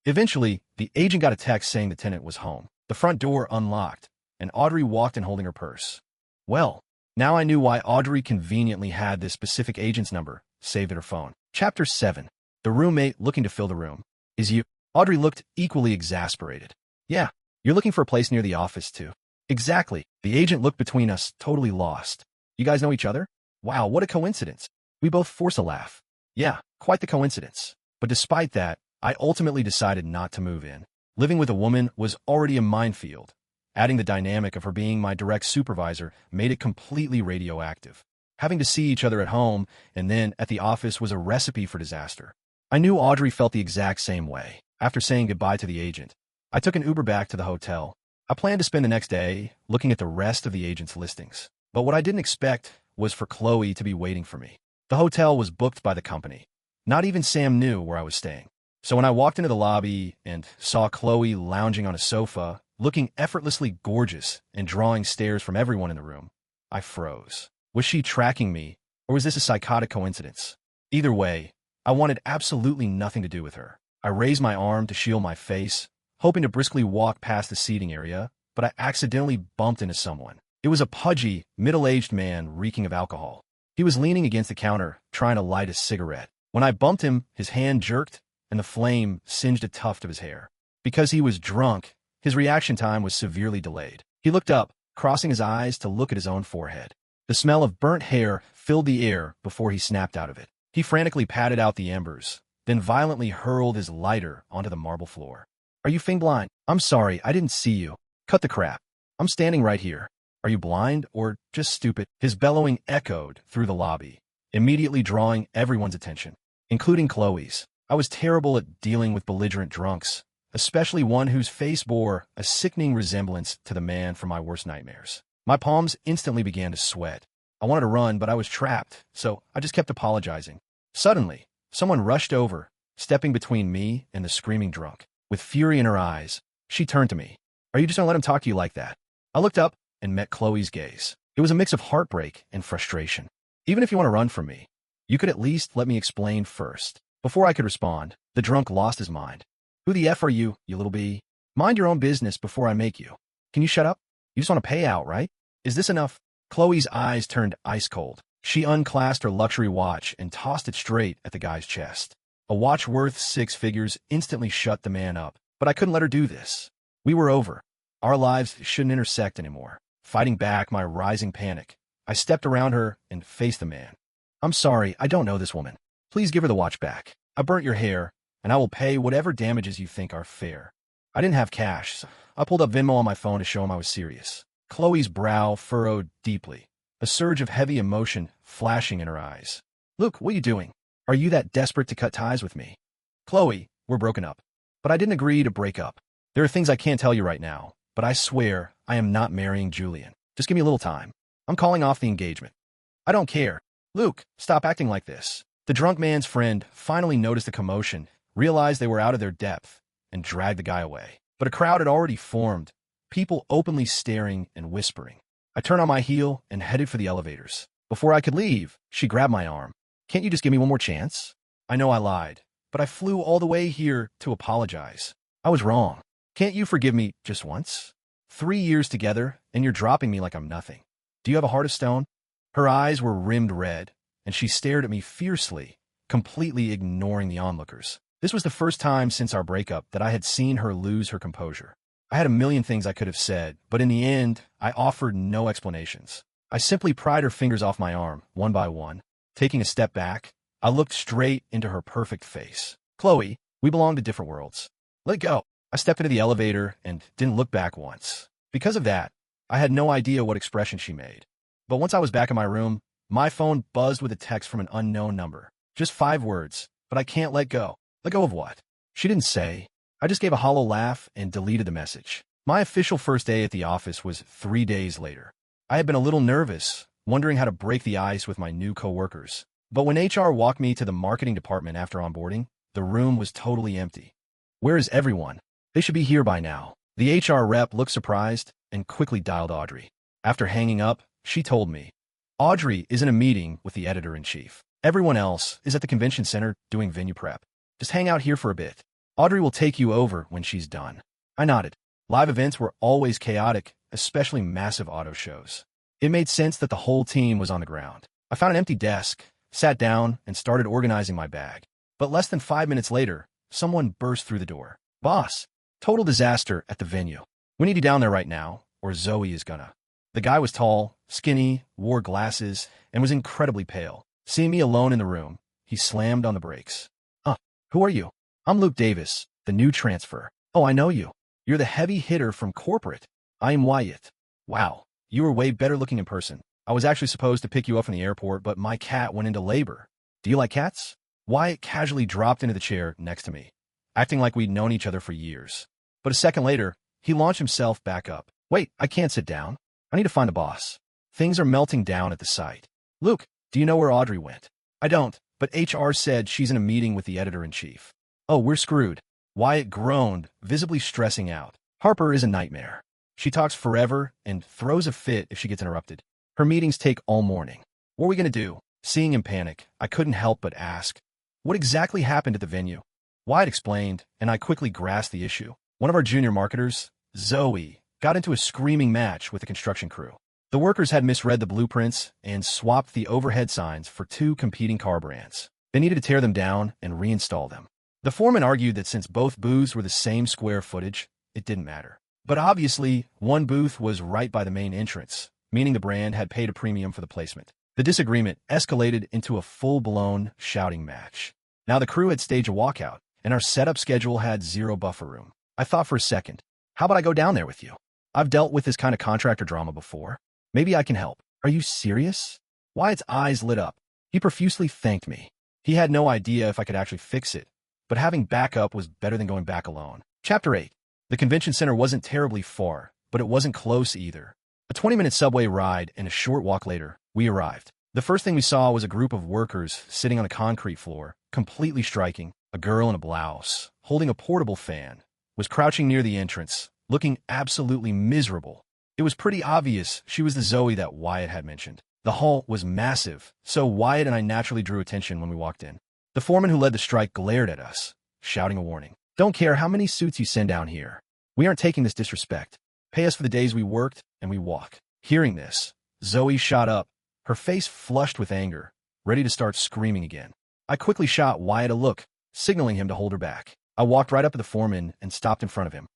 Eventually, the agent got a text saying the tenant was home. The front door unlocked, and Audrey walked in holding her purse. Well, now I knew why Audrey conveniently had this specific agent's number saved in her phone. Chapter 7. The roommate looking to fill the room. Is you? Audrey looked equally exasperated. Yeah, you're looking for a place near the office, too. Exactly. The agent looked between us, totally lost. You guys know each other? Wow, what a coincidence. We both force a laugh. Yeah, quite the coincidence. But despite that, I ultimately decided not to move in. Living with a woman was already a minefield. Adding the dynamic of her being my direct supervisor made it completely radioactive. Having to see each other at home and then at the office was a recipe for disaster. I knew Audrey felt the exact same way. After saying goodbye to the agent, I took an Uber back to the hotel. I planned to spend the next day looking at the rest of the agent's listings. But what I didn't expect was for Chloe to be waiting for me. The hotel was booked by the company. Not even Sam knew where I was staying. So when I walked into the lobby and saw Chloe lounging on a sofa, looking effortlessly gorgeous and drawing stares from everyone in the room, I froze. Was she tracking me, or was this a psychotic coincidence? Either way, I wanted absolutely nothing to do with her. I raised my arm to shield my face, hoping to briskly walk past the seating area, but I accidentally bumped into someone. It was a pudgy, middle-aged man reeking of alcohol. He was leaning against the counter, trying to light a cigarette. When I bumped him, his hand jerked, and the flame singed a tuft of his hair. Because he was drunk, his reaction time was severely delayed. He looked up, crossing his eyes to look at his own forehead. The smell of burnt hair filled the air before he snapped out of it. He frantically patted out the embers, then violently hurled his lighter onto the marble floor. Are you blind? I'm sorry, I didn't see you. Cut the crap. I'm standing right here. Are you blind or just stupid? His bellowing echoed through the lobby, immediately drawing everyone's attention, including Chloe's. I was terrible at dealing with belligerent drunks, especially one whose face bore a sickening resemblance to the man from my worst nightmares. My palms instantly began to sweat. I wanted to run, but I was trapped, so I just kept apologizing. Suddenly, someone rushed over, stepping between me and the screaming drunk. With fury in her eyes, she turned to me. Are you just going to let him talk to you like that? I looked up and met Chloe's gaze. It was a mix of heartbreak and frustration. Even if you want to run from me, you could at least let me explain first. Before I could respond, the drunk lost his mind. Who the F are you, you little bee? Mind your own business before I make you. Can you shut up? You just want to pay out, right? Is this enough? Chloe's eyes turned ice cold. She unclasped her luxury watch and tossed it straight at the guy's chest. A watch worth 6 figures instantly shut the man up, but I couldn't let her do this. We were over. Our lives shouldn't intersect anymore. Fighting back my rising panic, I stepped around her and faced the man. I'm sorry, I don't know this woman. Please give her the watch back. I burnt your hair, and I will pay whatever damages you think are fair. I didn't have cash, so I pulled up Venmo on my phone to show him I was serious. Chloe's brow furrowed deeply, a surge of heavy emotion flashing in her eyes. Luke, what are you doing? Are you that desperate to cut ties with me? Chloe, we're broken up. But I didn't agree to break up. There are things I can't tell you right now, but I swear I am not marrying Julian. Just give me a little time. I'm calling off the engagement. I don't care. Luke, stop acting like this. The drunk man's friend finally noticed the commotion, realized they were out of their depth, and dragged the guy away. But a crowd had already formed, people openly staring and whispering. I turned on my heel and headed for the elevators. Before I could leave, she grabbed my arm. Can't you just give me one more chance? I know I lied, but I flew all the way here to apologize. I was wrong. Can't you forgive me just once? 3 years together, and you're dropping me like I'm nothing. Do you have a heart of stone? Her eyes were rimmed red, and she stared at me fiercely, completely ignoring the onlookers. This was the first time since our breakup that I had seen her lose her composure. I had a million things I could have said, but in the end, I offered no explanations. I simply pried her fingers off my arm, one by one. Taking a step back, I looked straight into her perfect face. Chloe, we belong to different worlds. Let go. I stepped into the elevator and didn't look back once. Because of that, I had no idea what expression she made. But once I was back in my room, my phone buzzed with a text from an unknown number. Just 5 words, but I can't let go. Let go of what? She didn't say. I just gave a hollow laugh and deleted the message. My official first day at the office was 3 days later. I had been a little nervous, wondering how to break the ice with my new coworkers. But when HR walked me to the marketing department after onboarding, the room was totally empty. Where is everyone? They should be here by now. The HR rep looked surprised and quickly dialed Audrey. After hanging up, she told me, Audrey is in a meeting with the editor-in-chief. Everyone else is at the convention center doing venue prep. Just hang out here for a bit. Audrey will take you over when she's done. I nodded. Live events were always chaotic, especially massive auto shows. It made sense that the whole team was on the ground. I found an empty desk, sat down, and started organizing my bag. But less than 5 minutes later, someone burst through the door. Boss, total disaster at the venue. We need you down there right now, or Zoe is gonna. The guy was tall, skinny, wore glasses, and was incredibly pale. Seeing me alone in the room, he slammed on the brakes. Who are you? I'm Luke Davis, the new transfer. Oh, I know you. You're the heavy hitter from corporate. I'm Wyatt. Wow, you were way better looking in person. I was actually supposed to pick you up from the airport, but my cat went into labor. Do you like cats? Wyatt casually dropped into the chair next to me, acting like we'd known each other for years. But a second later, he launched himself back up. Wait, I can't sit down. I need to find a boss. Things are melting down at the site. Luke, do you know where Audrey went? I don't, but HR said she's in a meeting with the editor-in-chief. Oh, we're screwed. Wyatt groaned, visibly stressing out. Harper is a nightmare. She talks forever and throws a fit if she gets interrupted. Her meetings take all morning. What are we going to do? Seeing him panic, I couldn't help but ask, what exactly happened at the venue? Wyatt explained, and I quickly grasped the issue. One of our junior marketers, Zoe, got into a screaming match with the construction crew. The workers had misread the blueprints and swapped the overhead signs for 2 competing car brands. They needed to tear them down and reinstall them. The foreman argued that since both booths were the same square footage, it didn't matter. But obviously, one booth was right by the main entrance, meaning the brand had paid a premium for the placement. The disagreement escalated into a full-blown shouting match. Now the crew had staged a walkout, and our setup schedule had 0 buffer room. I thought for a second, how about I go down there with you? I've dealt with this kind of contractor drama before. Maybe I can help. Are you serious? Wyatt's eyes lit up. He profusely thanked me. He had no idea if I could actually fix it, but having backup was better than going back alone. Chapter 8. The convention center wasn't terribly far, but it wasn't close either. A 20-minute subway ride and a short walk later, we arrived. The first thing we saw was a group of workers sitting on a concrete floor, completely striking. A girl in a blouse, holding a portable fan, was crouching near the entrance, looking absolutely miserable. It was pretty obvious she was the Zoe that Wyatt had mentioned. The hall was massive, so Wyatt and I naturally drew attention when we walked in. The foreman who led the strike glared at us, shouting a warning. Don't care how many suits you send down here. We aren't taking this disrespect. Pay us for the days we worked, and we walk. Hearing this, Zoe shot up, her face flushed with anger, ready to start screaming again. I quickly shot Wyatt a look, signaling him to hold her back. I walked right up to the foreman and stopped in front of him.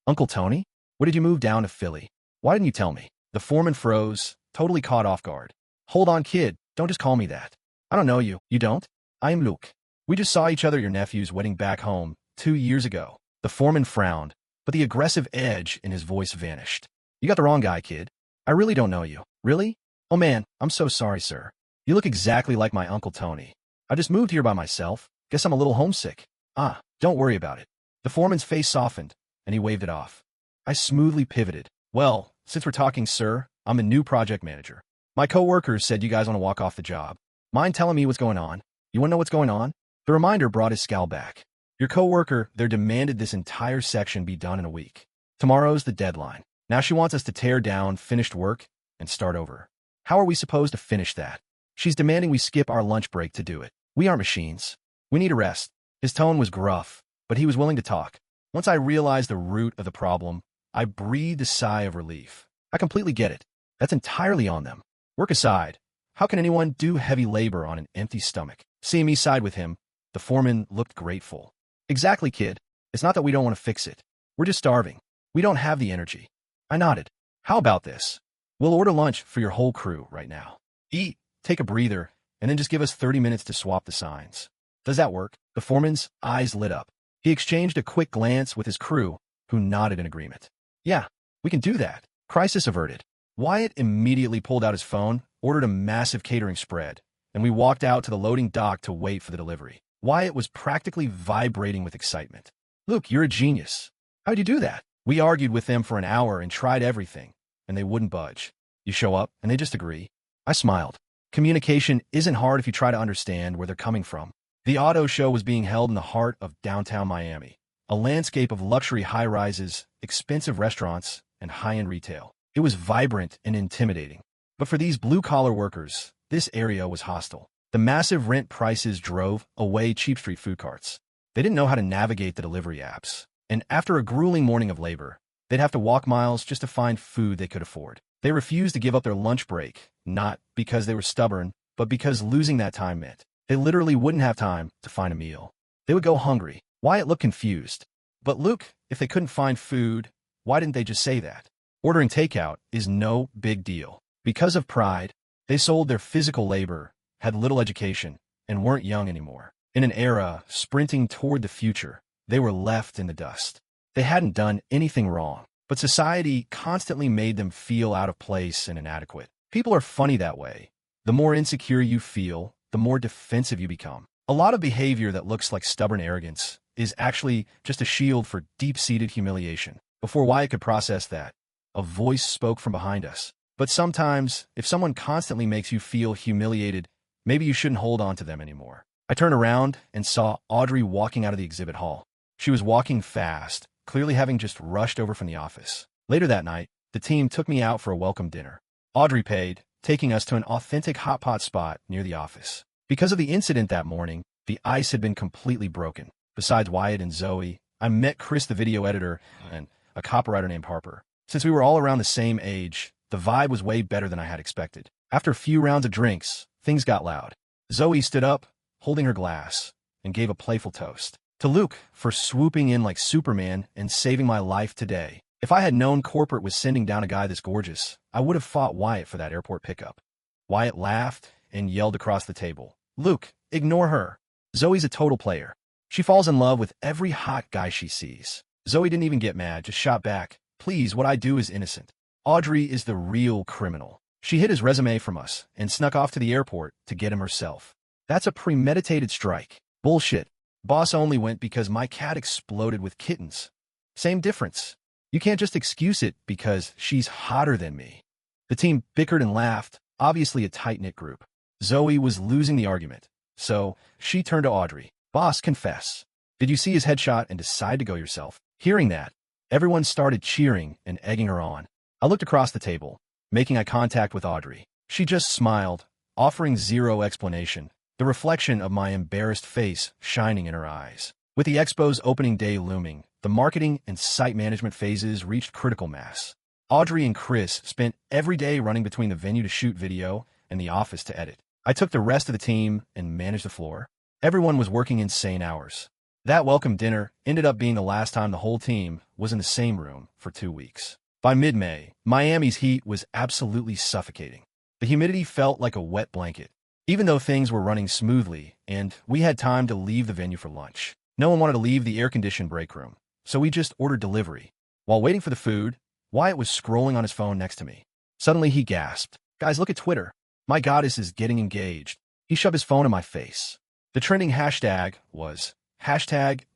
Uncle Tony? What did you move down to Philly? Why didn't you tell me? The foreman froze, totally caught off guard. Hold on, kid. Don't just call me that. I don't know you. You don't? I'm Luke. We just saw each other at your nephew's wedding back home 2 years ago. The foreman frowned, but the aggressive edge in his voice vanished. You got the wrong guy, kid. I really don't know you. Really? Oh man, I'm so sorry, sir. You look exactly like my Uncle Tony. I just moved here by myself. Guess I'm a little homesick. Don't worry about it. The foreman's face softened, and he waved it off. I smoothly pivoted. Well, since we're talking, sir, I'm a new project manager. My coworkers said you guys want to walk off the job. Mind telling me what's going on? You want to know what's going on? The reminder brought his scowl back. Your coworker there demanded this entire section be done in a week. Tomorrow's the deadline. Now she wants us to tear down finished work and start over. How are we supposed to finish that? She's demanding we skip our lunch break to do it. We aren't machines. We need a rest. His tone was gruff, but he was willing to talk. Once I realized the root of the problem, I breathed a sigh of relief. I completely get it. That's entirely on them. Work aside. How can anyone do heavy labor on an empty stomach? Seeing me side with him, the foreman looked grateful. Exactly, kid. It's not that we don't want to fix it. We're just starving. We don't have the energy. I nodded. How about this? We'll order lunch for your whole crew right now. Eat, take a breather, and then just give us 30 minutes to swap the signs. Does that work? The foreman's eyes lit up. He exchanged a quick glance with his crew, who nodded in agreement. Yeah, we can do that. Crisis averted. Wyatt immediately pulled out his phone, ordered a massive catering spread, and we walked out to the loading dock to wait for the delivery. Wyatt was practically vibrating with excitement. Luke, you're a genius. How'd you do that? We argued with them for an hour and tried everything, and they wouldn't budge. You show up, and they just agree. I smiled. Communication isn't hard if you try to understand where they're coming from. The auto show was being held in the heart of downtown Miami, a landscape of luxury high-rises, expensive restaurants, and high-end retail. It was vibrant and intimidating. But for these blue-collar workers, this area was hostile. The massive rent prices drove away cheap street food carts. They didn't know how to navigate the delivery apps. And after a grueling morning of labor, they'd have to walk miles just to find food they could afford. They refused to give up their lunch break, not because they were stubborn, but because losing that time meant they literally wouldn't have time to find a meal. They would go hungry. Wyatt looked confused. But Luke, if they couldn't find food, why didn't they just say that? Ordering takeout is no big deal. Because of pride, they sold their physical labor, had little education, and weren't young anymore. In an era sprinting toward the future, they were left in the dust. They hadn't done anything wrong, but society constantly made them feel out of place and inadequate. People are funny that way. The more insecure you feel, the more defensive you become. A lot of behavior that looks like stubborn arrogance is actually just a shield for deep-seated humiliation. Before Wyatt could process that, a voice spoke from behind us. But sometimes, if someone constantly makes you feel humiliated, maybe you shouldn't hold on to them anymore. I turned around and saw Audrey walking out of the exhibit hall. She was walking fast, clearly having just rushed over from the office. Later that night, the team took me out for a welcome dinner. Audrey paid, taking us to an authentic hot pot spot near the office. Because of the incident that morning, the ice had been completely broken. Besides Wyatt and Zoe, I met Chris, the video editor, and a copywriter named Harper. Since we were all around the same age, the vibe was way better than I had expected. After a few rounds of drinks, things got loud. Zoe stood up, holding her glass, and gave a playful toast to Luke for swooping in like Superman and saving my life today. If I had known corporate was sending down a guy this gorgeous, I would have fought Wyatt for that airport pickup. Wyatt laughed and yelled across the table, Luke, ignore her. Zoe's a total player. She falls in love with every hot guy she sees. Zoe didn't even get mad, just shot back, please, what I do is innocent. Audrey is the real criminal. She hid his resume from us and snuck off to the airport to get him herself. That's a premeditated strike. Bullshit. Boss only went because my cat exploded with kittens. Same difference. You can't just excuse it because she's hotter than me. The team bickered and laughed, obviously a tight-knit group. Zoe was losing the argument, so she turned to Audrey. Boss, confess. Did you see his headshot and decide to go yourself? Hearing that, everyone started cheering and egging her on. I looked across the table, making eye contact with Audrey. She just smiled, offering zero explanation, the reflection of my embarrassed face shining in her eyes. With the expo's opening day looming, the marketing and site management phases reached critical mass. Audrey and Chris spent every day running between the venue to shoot video and the office to edit. I took the rest of the team and managed the floor. Everyone was working insane hours. That welcome dinner ended up being the last time the whole team was in the same room for 2 weeks. By mid-May, Miami's heat was absolutely suffocating. The humidity felt like a wet blanket. even though things were running smoothly and we had time to leave the venue for lunch. No one wanted to leave the air-conditioned break room, so we just ordered delivery. While waiting for the food, Wyatt was scrolling on his phone next to me. Suddenly he gasped, "Guys, look at Twitter. My goddess is getting engaged." He shoved his phone in my face. The trending hashtag was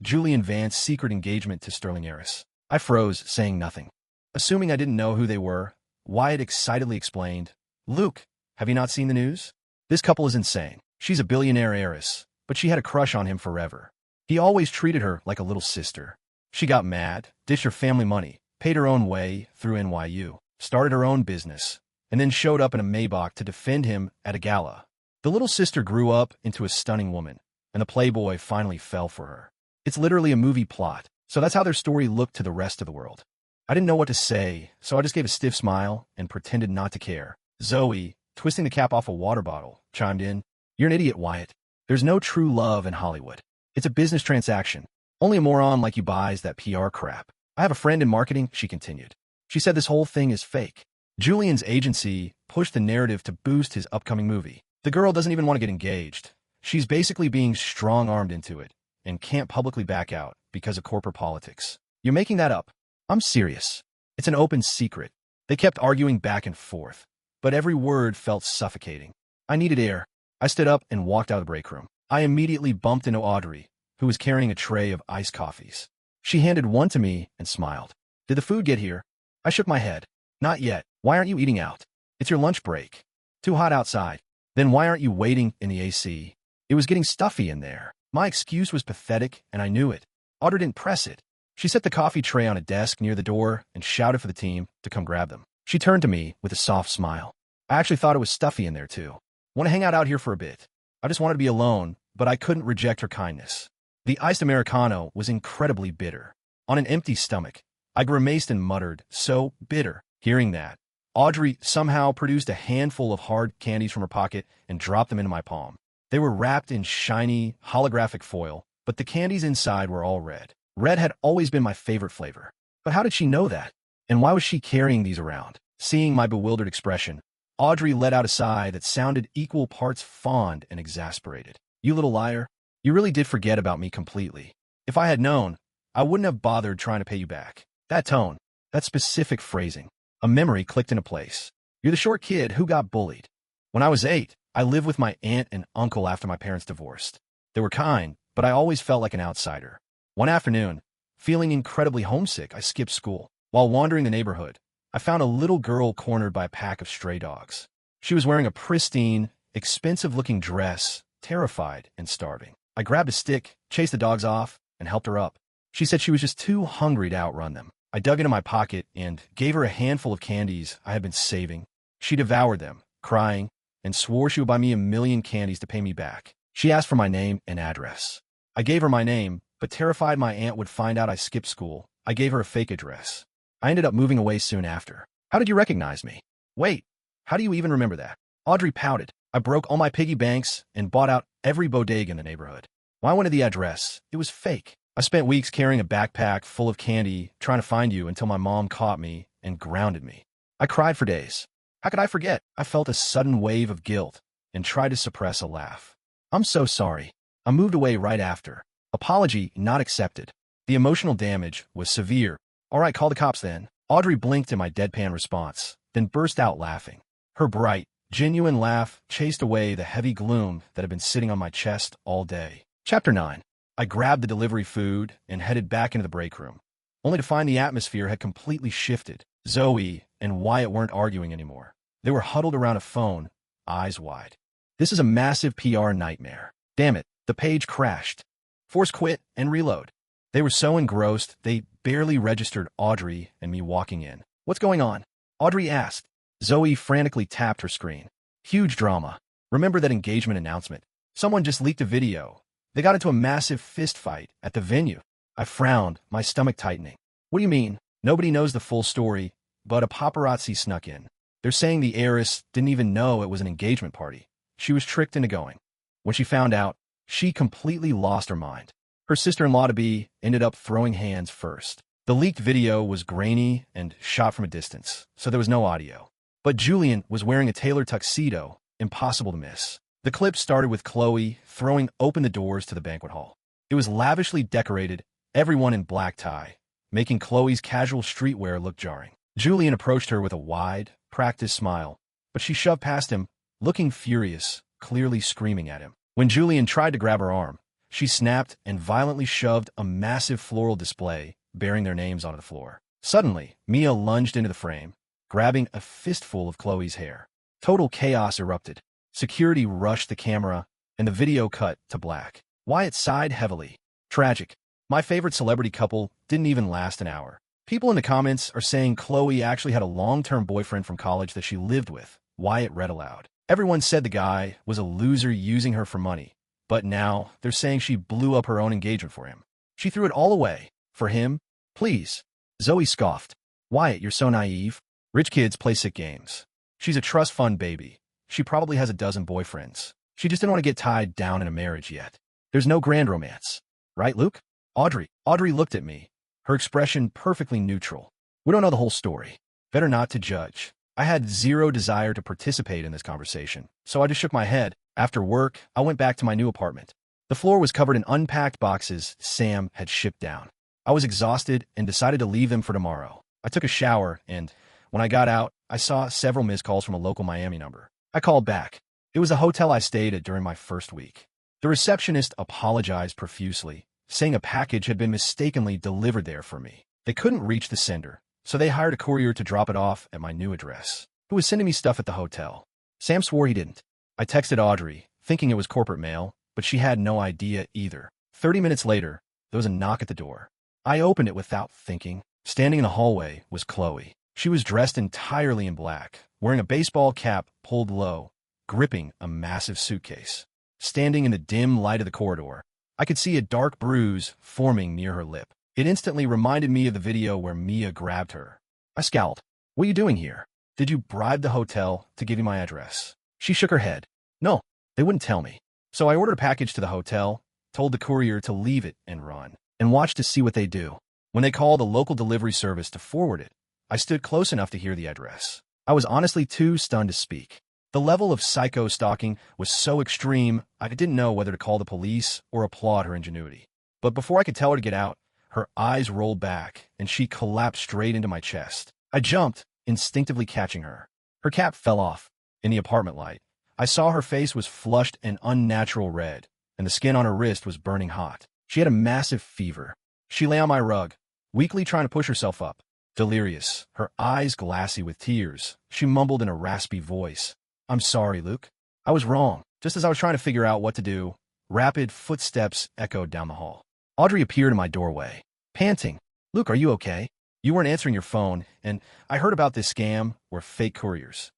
#Julian Vance's secret engagement to Sterling heiress. I froze, saying nothing. Assuming I didn't know who they were, Wyatt excitedly explained, "Luke, have you not seen the news? This couple is insane. She's a billionaire heiress, but she had a crush on him forever. He always treated her like a little sister. She got mad, ditched her family money, paid her own way through NYU, started her own business, and then showed up in a Maybach to defend him at a gala. The little sister grew up into a stunning woman, and the playboy finally fell for her. It's literally a movie plot, so that's how their story looked to the rest of the world." I didn't know what to say, so I just gave a stiff smile and pretended not to care. Zoe, twisting the cap off a water bottle, chimed in, "You're an idiot, Wyatt. There's no true love in Hollywood. It's a business transaction. Only a moron like you buys that PR crap. I have a friend in marketing," she continued. "She said this whole thing is fake. Julian's agency pushed the narrative to boost his upcoming movie. The girl doesn't even want to get engaged. She's basically being strong-armed into it and can't publicly back out because of corporate politics. You're making that up." "I'm serious. It's an open secret." They kept arguing back and forth, but every word felt suffocating. I needed air. I stood up and walked out of the break room. I immediately bumped into Audrey, who was carrying a tray of iced coffees. She handed one to me and smiled. "Did the food get here?" I shook my head. "Not yet. Why aren't you eating out? It's your lunch break." "Too hot outside." "Then why aren't you waiting in the AC?" "It was getting stuffy in there." My excuse was pathetic, and I knew it. Audrey didn't press it. She set the coffee tray on a desk near the door and shouted for the team to come grab them. She turned to me with a soft smile. "I actually thought it was stuffy in there, too. Want to hang out here for a bit?" I just wanted to be alone, but I couldn't reject her kindness. The iced Americano was incredibly bitter. On an empty stomach, I grimaced and muttered, "So bitter." Hearing that, Audrey somehow produced a handful of hard candies from her pocket and dropped them into my palm. They were wrapped in shiny, holographic foil, but the candies inside were all red. Red had always been my favorite flavor. But how did she know that? And why was she carrying these around? Seeing my bewildered expression, Audrey let out a sigh that sounded equal parts fond and exasperated. "You little liar. You really did forget about me completely. If I had known, I wouldn't have bothered trying to pay you back." That tone, that specific phrasing, a memory clicked into place. "You're the short kid who got bullied. When I was 8, I lived with my aunt and uncle after my parents divorced. They were kind, but I always felt like an outsider. One afternoon, feeling incredibly homesick, I skipped school. While wandering the neighborhood, I found a little girl cornered by a pack of stray dogs. She was wearing a pristine, expensive-looking dress, terrified and starving. I grabbed a stick, chased the dogs off, and helped her up. She said she was just too hungry to outrun them. I dug into my pocket and gave her a handful of candies I had been saving. She devoured them, crying, and swore she would buy me 1,000,000 candies to pay me back. She asked for my name and address. I gave her my name, but terrified my aunt would find out I skipped school, I gave her a fake address. I ended up moving away soon after. "How did you recognize me?" "Wait, how do you even remember that?" Audrey pouted. "I broke all my piggy banks and bought out every bodega in the neighborhood. When I wanted the address, it was fake. I spent weeks carrying a backpack full of candy trying to find you until my mom caught me and grounded me. I cried for days. How could I forget? I felt a sudden wave of guilt and tried to suppress a laugh. "I'm so sorry." I moved away right after. Apology not accepted. The emotional damage was severe. "All right, call the cops then." Audrey blinked in my deadpan response, then burst out laughing. Her bright, genuine laugh chased away the heavy gloom that had been sitting on my chest all day. Chapter 9. I grabbed the delivery food and headed back into the break room, only to find the atmosphere had completely shifted. Zoe and Wyatt weren't arguing anymore. They were huddled around a phone, eyes wide. This is a massive PR nightmare. Damn it, the page crashed. Force quit and reload. They were so engrossed, they barely registered Audrey and me walking in. "What's going on?" Audrey asked. Zoe frantically tapped her screen. "Huge drama. Remember that engagement announcement? Someone just leaked a video. They got into a massive fist fight at the venue." I frowned, my stomach tightening. "What do you mean?" "Nobody knows the full story, but a paparazzi snuck in. They're saying the heiress didn't even know it was an engagement party. She was tricked into going. When she found out, she completely lost her mind. Her sister-in-law-to-be ended up throwing hands first. The leaked video was grainy and shot from a distance, so there was no audio. But Julian was wearing a tailored tuxedo, impossible to miss. The clip started with Chloe throwing open the doors to the banquet hall. It was lavishly decorated, everyone in black tie, making Chloe's casual streetwear look jarring. Julian approached her with a wide, practiced smile, but she shoved past him, looking furious, clearly screaming at him. When Julian tried to grab her arm, she snapped and violently shoved a massive floral display bearing their names onto the floor. Suddenly, Mia lunged into the frame, grabbing a fistful of Chloe's hair. Total chaos erupted. Security rushed the camera, and the video cut to black. Wyatt sighed heavily. Tragic. My favorite celebrity couple didn't even last an hour. People in the comments are saying Chloe actually had a long-term boyfriend from college that she lived with, Wyatt read aloud. Everyone said the guy was a loser using her for money, but now they're saying she blew up her own engagement for him. She threw it all away. For him? Please. Zoe scoffed. Wyatt, you're so naive. Rich kids play sick games. She's a trust fund baby. She probably has a dozen boyfriends. She just didn't want to get tied down in a marriage yet. There's no grand romance. Right, Luke? Audrey looked at me, her expression perfectly neutral. We don't know the whole story. Better not to judge. I had zero desire to participate in this conversation, so I just shook my head. After work, I went back to my new apartment. The floor was covered in unpacked boxes Sam had shipped down. I was exhausted and decided to leave them for tomorrow. I took a shower, and when I got out, I saw several missed calls from a local Miami number. I called back. It was a hotel I stayed at during my first week. The receptionist apologized profusely, saying a package had been mistakenly delivered there for me. They couldn't reach the sender, so they hired a courier to drop it off at my new address, who was sending me stuff at the hotel. Sam swore he didn't. I texted Audrey, thinking it was corporate mail, but she had no idea either. 30 minutes later, there was a knock at the door. I opened it without thinking. Standing in the hallway was Chloe. She was dressed entirely in black, wearing a baseball cap pulled low, gripping a massive suitcase. Standing in the dim light of the corridor, I could see a dark bruise forming near her lip. It instantly reminded me of the video where Mia grabbed her. I scowled. What are you doing here? Did you bribe the hotel to give you my address? She shook her head. No, they wouldn't tell me. So I ordered a package to the hotel, told the courier to leave it and run, and watched to see what they do. When they called the local delivery service to forward it, I stood close enough to hear the address. I was honestly too stunned to speak. The level of psycho-stalking was so extreme, I didn't know whether to call the police or applaud her ingenuity. But before I could tell her to get out, her eyes rolled back, and she collapsed straight into my chest. I jumped, instinctively catching her. Her cap fell off. In the apartment light, I saw her face was flushed an unnatural red, and the skin on her wrist was burning hot. She had a massive fever. She lay on my rug, weakly trying to push herself up. Delirious, her eyes glassy with tears, she mumbled in a raspy voice. I'm sorry, Luke. I was wrong. Just as I was trying to figure out what to do, rapid footsteps echoed down the hall. Audrey appeared in my doorway, panting. Luke, are you okay? You weren't answering your phone, and I heard about this scam or fake couriers.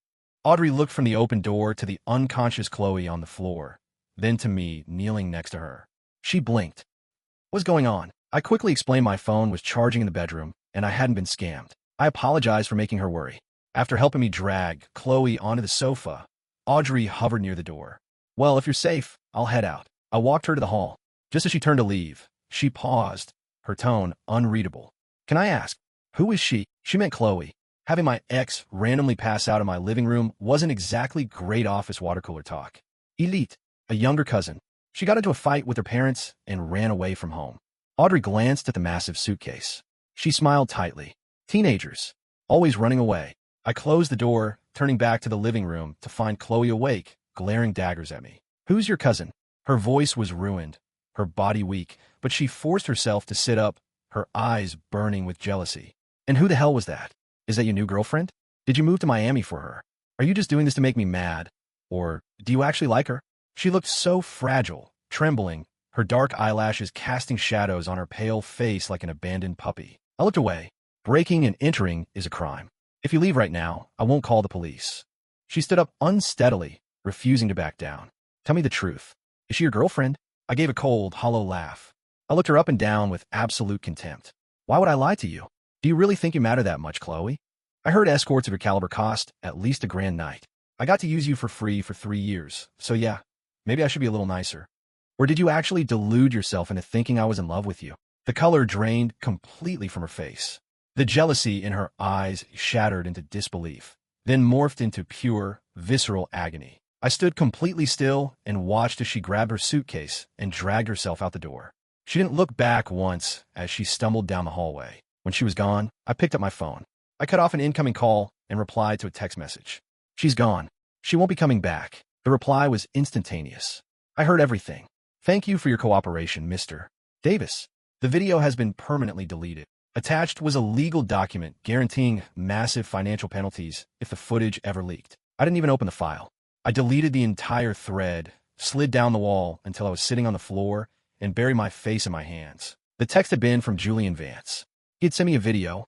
Audrey looked from the open door to the unconscious Chloe on the floor, then to me, kneeling next to her. She blinked. What's going on? I quickly explained my phone was charging in the bedroom, and I hadn't been scammed. I apologized for making her worry. After helping me drag Chloe onto the sofa, Audrey hovered near the door. Well, if you're safe, I'll head out. I walked her to the hall. Just as she turned to leave, she paused, her tone unreadable. Can I ask, who is she? She meant Chloe. Having my ex randomly pass out in my living room wasn't exactly great office water cooler talk. Elite, a younger cousin. She got into a fight with her parents and ran away from home. Audrey glanced at the massive suitcase. She smiled tightly. Teenagers, always running away. I closed the door, turning back to the living room to find Chloe awake, glaring daggers at me. Who's your cousin? Her voice was ruined, her body weak, but she forced herself to sit up, her eyes burning with jealousy. And who the hell was that? Is that your new girlfriend? Did you move to Miami for her? Are you just doing this to make me mad? Or do you actually like her? She looked so fragile, trembling, her dark eyelashes casting shadows on her pale face like an abandoned puppy. I looked away. Breaking and entering is a crime. If you leave right now, I won't call the police. She stood up unsteadily, refusing to back down. Tell me the truth. Is she your girlfriend? I gave a cold, hollow laugh. I looked her up and down with absolute contempt. Why would I lie to you? Do you really think you matter that much, Chloe? I heard escorts of your caliber cost at least a grand night. I got to use you for free for 3 years, so yeah, maybe I should be a little nicer. Or did you actually delude yourself into thinking I was in love with you? The color drained completely from her face. The jealousy in her eyes shattered into disbelief, then morphed into pure, visceral agony. I stood completely still and watched as she grabbed her suitcase and dragged herself out the door. She didn't look back once as she stumbled down the hallway. When she was gone, I picked up my phone. I cut off an incoming call and replied to a text message. She's gone. She won't be coming back. The reply was instantaneous. I heard everything. Thank you for your cooperation, Mr. Davis. The video has been permanently deleted. Attached was a legal document guaranteeing massive financial penalties if the footage ever leaked. I didn't even open the file. I deleted the entire thread, slid down the wall until I was sitting on the floor, and buried my face in my hands. The text had been from Julian Vance. He had sent me a video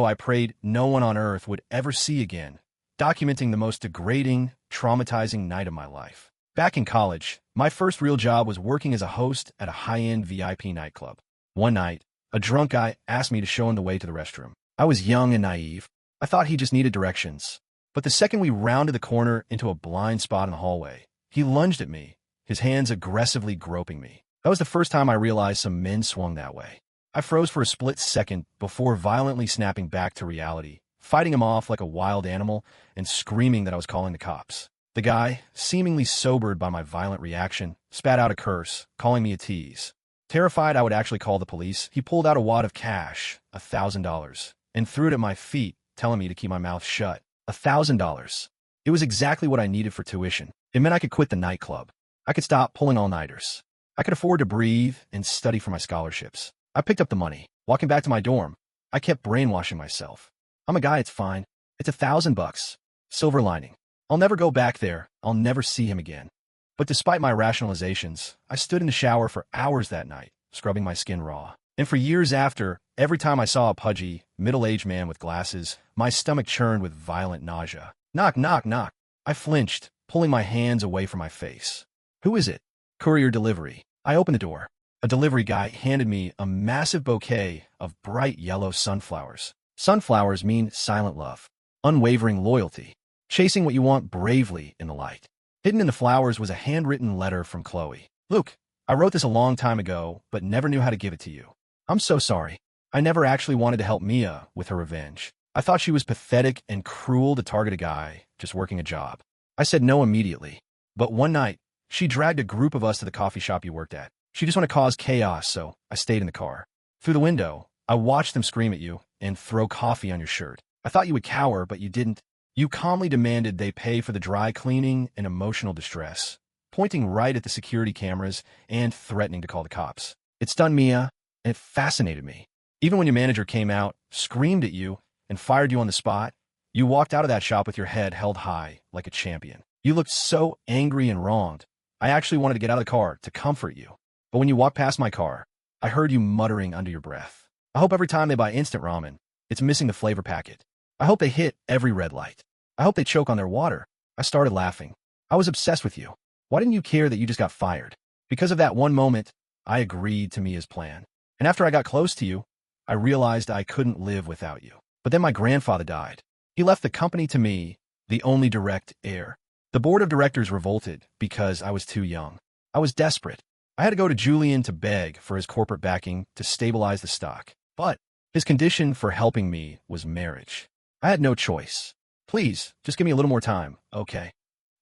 I prayed no one on earth would ever see again, documenting the most degrading, traumatizing night of my life. Back in college, my first real job was working as a host at a high-end VIP nightclub. One night, a drunk guy asked me to show him the way to the restroom. I was young and naive. I thought he just needed directions. But the second we rounded the corner into a blind spot in the hallway, he lunged at me, his hands aggressively groping me. That was the first time I realized some men swung that way. I froze for a split second before violently snapping back to reality, fighting him off like a wild animal and screaming that I was calling the cops. The guy, seemingly sobered by my violent reaction, spat out a curse, calling me a tease. Terrified I would actually call the police, he pulled out a wad of cash, $1,000, and threw it at my feet, telling me to keep my mouth shut. $1,000. It was exactly what I needed for tuition. It meant I could quit the nightclub. I could stop pulling all-nighters. I could afford to breathe and study for my scholarships. I picked up the money. Walking back to my dorm, I kept brainwashing myself. I'm a guy, it's fine. It's $1,000. Silver lining. I'll never go back there. I'll never see him again. But despite my rationalizations, I stood in the shower for hours that night, scrubbing my skin raw. And for years after, every time I saw a pudgy, middle-aged man with glasses, my stomach churned with violent nausea. Knock, knock, knock. I flinched, pulling my hands away from my face. Who is it? Courier delivery. I opened the door. A delivery guy handed me a massive bouquet of bright yellow sunflowers. Sunflowers mean silent love, unwavering loyalty, chasing what you want bravely in the light. Hidden in the flowers was a handwritten letter from Chloe. Luke, I wrote this a long time ago, but never knew how to give it to you. I'm so sorry. I never actually wanted to help Mia with her revenge. I thought she was pathetic and cruel to target a guy just working a job. I said no immediately. But one night, she dragged a group of us to the coffee shop you worked at. She just wanted to cause chaos, so I stayed in the car. Through the window, I watched them scream at you and throw coffee on your shirt. I thought you would cower, but you didn't. You calmly demanded they pay for the dry cleaning and emotional distress, pointing right at the security cameras and threatening to call the cops. It stunned Mia, and it fascinated me. Even when your manager came out, screamed at you, and fired you on the spot, you walked out of that shop with your head held high like a champion. You looked so angry and wronged. I actually wanted to get out of the car to comfort you. But when you walked past my car, I heard you muttering under your breath. I hope every time they buy instant ramen, it's missing the flavor packet. I hope they hit every red light. I hope they choke on their water. I started laughing. I was obsessed with you. Why didn't you care that you just got fired? Because of that one moment, I agreed to Mia's plan. And after I got close to you, I realized I couldn't live without you. But then my grandfather died. He left the company to me, the only direct heir. The board of directors revolted because I was too young. I was desperate. I had to go to Julian to beg for his corporate backing to stabilize the stock. But his condition for helping me was marriage. I had no choice. Please, just give me a little more time, okay?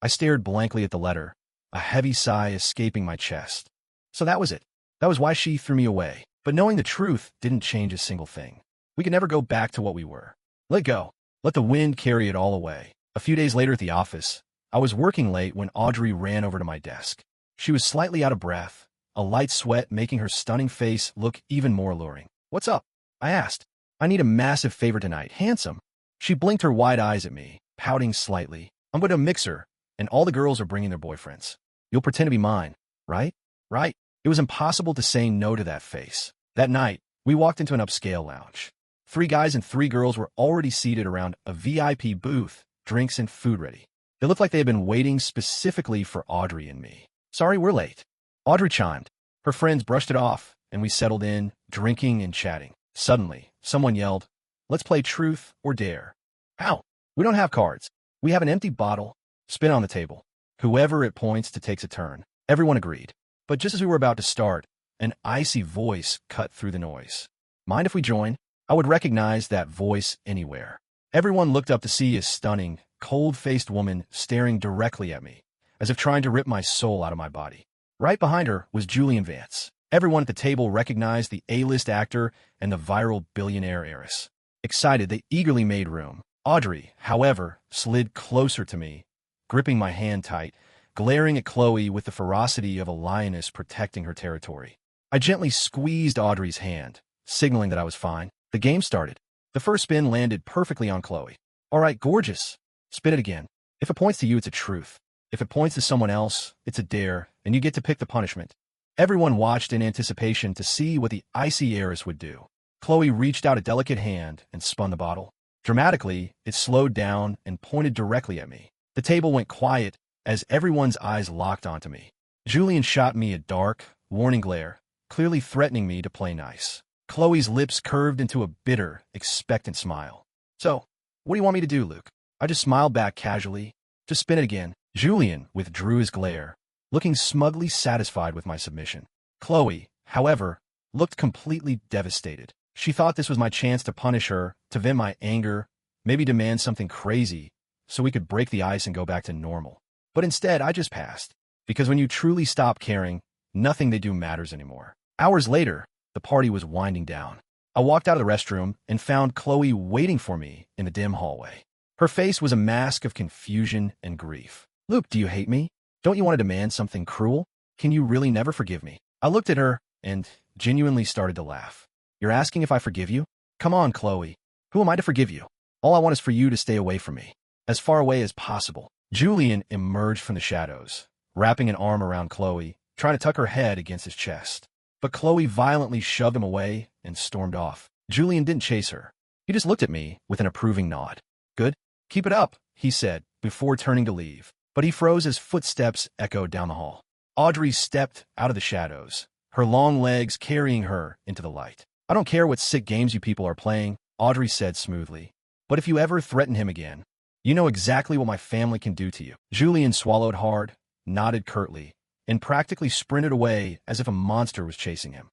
I stared blankly at the letter, a heavy sigh escaping my chest. So that was it. That was why she threw me away. But knowing the truth didn't change a single thing. We could never go back to what we were. Let go. Let the wind carry it all away. A few days later at the office, I was working late when Audrey ran over to my desk. She was slightly out of breath, a light sweat making her stunning face look even more alluring. What's up? I asked. I need a massive favor tonight, handsome. She blinked her wide eyes at me, pouting slightly. I'm going to mix her, and all the girls are bringing their boyfriends. You'll pretend to be mine, right? Right. It was impossible to say no to that face. That night, we walked into an upscale lounge. 3 guys and 3 girls were already seated around a VIP booth, drinks and food ready. They looked like they had been waiting specifically for Audrey and me. Sorry, we're late. Audrey chimed. Her friends brushed it off, and we settled in, drinking and chatting. Suddenly, someone yelled, "Let's play truth or dare." How? We don't have cards. We have an empty bottle. Spin on the table. Whoever it points to takes a turn. Everyone agreed. But just as we were about to start, an icy voice cut through the noise. Mind if we join? I would recognize that voice anywhere. Everyone looked up to see a stunning, cold-faced woman staring directly at me. as if trying to rip my soul out of my body. Right behind her was Julian Vance. Everyone at the table recognized the A-list actor and the viral billionaire heiress. Excited, they eagerly made room. Audrey, however, slid closer to me, gripping my hand tight, glaring at Chloe with the ferocity of a lioness protecting her territory. I gently squeezed Audrey's hand, signaling that I was fine. The game started. The first spin landed perfectly on Chloe. All right, gorgeous. Spin it again. If it points to you, it's a truth. If it points to someone else, it's a dare, and you get to pick the punishment. Everyone watched in anticipation to see what the icy heiress would do. Chloe reached out a delicate hand and spun the bottle. Dramatically, it slowed down and pointed directly at me. The table went quiet as everyone's eyes locked onto me. Julian shot me a dark, warning glare, clearly threatening me to play nice. Chloe's lips curved into a bitter, expectant smile. So, what do you want me to do, Luke? I just smiled back casually. Just spin it again. Julian withdrew his glare, looking smugly satisfied with my submission. Chloe, however, looked completely devastated. She thought this was my chance to punish her, to vent my anger, maybe demand something crazy, so we could break the ice and go back to normal. But instead, I just passed. Because when you truly stop caring, nothing they do matters anymore. Hours later, the party was winding down. I walked out of the restroom and found Chloe waiting for me in the dim hallway. Her face was a mask of confusion and grief. Luke, do you hate me? Don't you want to demand something cruel? Can you really never forgive me? I looked at her and genuinely started to laugh. You're asking if I forgive you? Come on, Chloe. Who am I to forgive you? All I want is for you to stay away from me. As far away as possible. Julian emerged from the shadows, wrapping an arm around Chloe, trying to tuck her head against his chest. But Chloe violently shoved him away and stormed off. Julian didn't chase her. He just looked at me with an approving nod. Good. Keep it up, he said, before turning to leave. But he froze as footsteps echoed down the hall. Audrey stepped out of the shadows, her long legs carrying her into the light. I don't care what sick games you people are playing, Audrey said smoothly. But if you ever threaten him again, you know exactly what my family can do to you. Julian swallowed hard, nodded curtly, and practically sprinted away as if a monster was chasing him.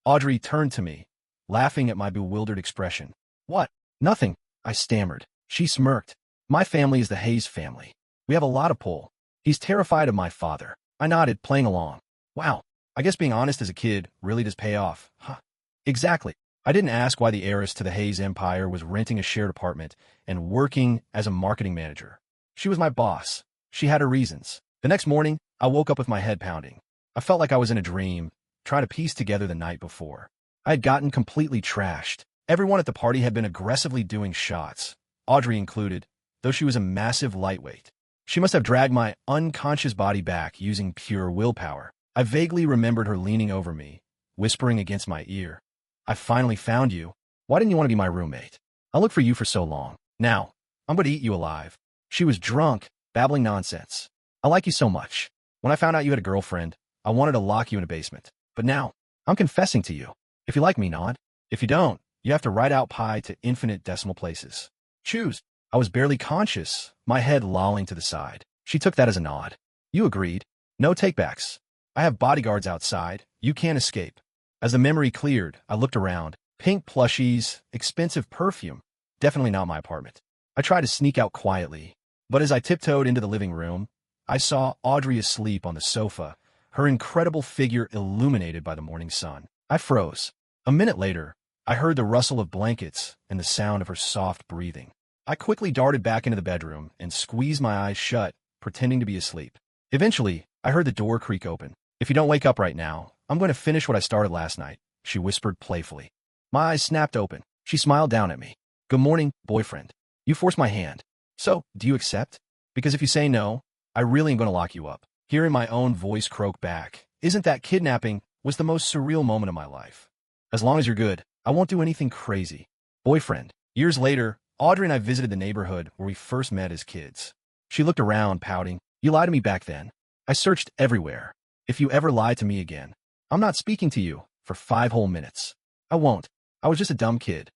Audrey turned to me, laughing at my bewildered expression. What? Nothing, I stammered. She smirked. My family is the Hayes family. We have a lot of pull. He's terrified of my father. I nodded, playing along. Wow, I guess being honest as a kid really does pay off, huh? Exactly. I didn't ask why the heiress to the Hayes empire was renting a shared apartment and working as a marketing manager. She was my boss. She had her reasons. The next morning, I woke up with my head pounding. I felt like I was in a dream, trying to piece together the night before. I had gotten completely trashed. Everyone at the party had been aggressively doing shots, Audrey included, though she was a massive lightweight. She must have dragged my unconscious body back using pure willpower. I vaguely remembered her leaning over me, whispering against my ear. I finally found you. Why didn't you want to be my roommate? I looked for you for so long. Now, I'm going to eat you alive. She was drunk, babbling nonsense. I like you so much. When I found out you had a girlfriend, I wanted to lock you in a basement. But now, I'm confessing to you. If you like me, nod. If you don't, you have to write out pi to infinite decimal places. Choose. I was barely conscious, my head lolling to the side. She took that as a nod. You agreed. No takebacks. I have bodyguards outside. You can't escape. As the memory cleared, I looked around. Pink plushies, expensive perfume. Definitely not my apartment. I tried to sneak out quietly, but as I tiptoed into the living room, I saw Audrey asleep on the sofa, her incredible figure illuminated by the morning sun. I froze. A minute later, I heard the rustle of blankets and the sound of her soft breathing. I quickly darted back into the bedroom and squeezed my eyes shut, pretending to be asleep. Eventually, I heard the door creak open. If you don't wake up right now, I'm going to finish what I started last night, she whispered playfully. My eyes snapped open. She smiled down at me. Good morning, boyfriend. You forced my hand. So, do you accept? Because if you say no, I really am going to lock you up. Hearing my own voice croak back, isn't that kidnapping, was the most surreal moment of my life. As long as you're good, I won't do anything crazy. Boyfriend. Years later, Audrey and I visited the neighborhood where we first met as kids. She looked around, pouting. You lied to me back then. I searched everywhere. If you ever lie to me again, I'm not speaking to you for 5 whole minutes. I won't. I was just a dumb kid.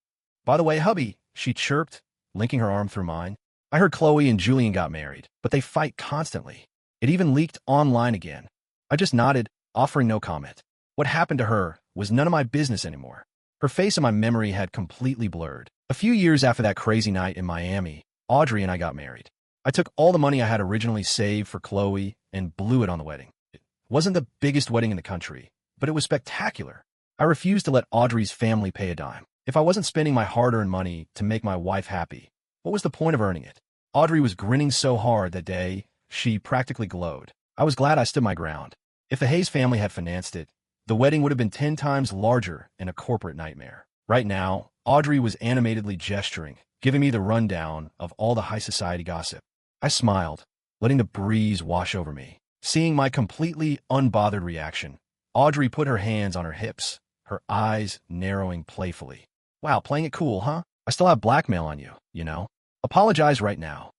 By the way, hubby, she chirped, linking her arm through mine. I heard Chloe and Julian got married, but they fight constantly. It even leaked online again. I just nodded, offering no comment. What happened to her was none of my business anymore. Her face in my memory had completely blurred. A few years after that crazy night in Miami, Audrey and I got married. I took all the money I had originally saved for Chloe and blew it on the wedding. It wasn't the biggest wedding in the country, but it was spectacular. I refused to let Audrey's family pay a dime. If I wasn't spending my hard-earned money to make my wife happy, what was the point of earning it? Audrey was grinning so hard that day, she practically glowed. I was glad I stood my ground. If the Hayes family had financed it, the wedding would have been 10 times larger and a corporate nightmare. Right now, Audrey was animatedly gesturing, giving me the rundown of all the high society gossip. I smiled, letting the breeze wash over me. Seeing my completely unbothered reaction, Audrey put her hands on her hips, her eyes narrowing playfully. Wow, playing it cool, huh? I still have blackmail on you, you know? Apologize right now.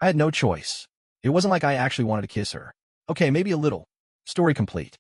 I had no choice. It wasn't like I actually wanted to kiss her. Okay, maybe a little. Story complete.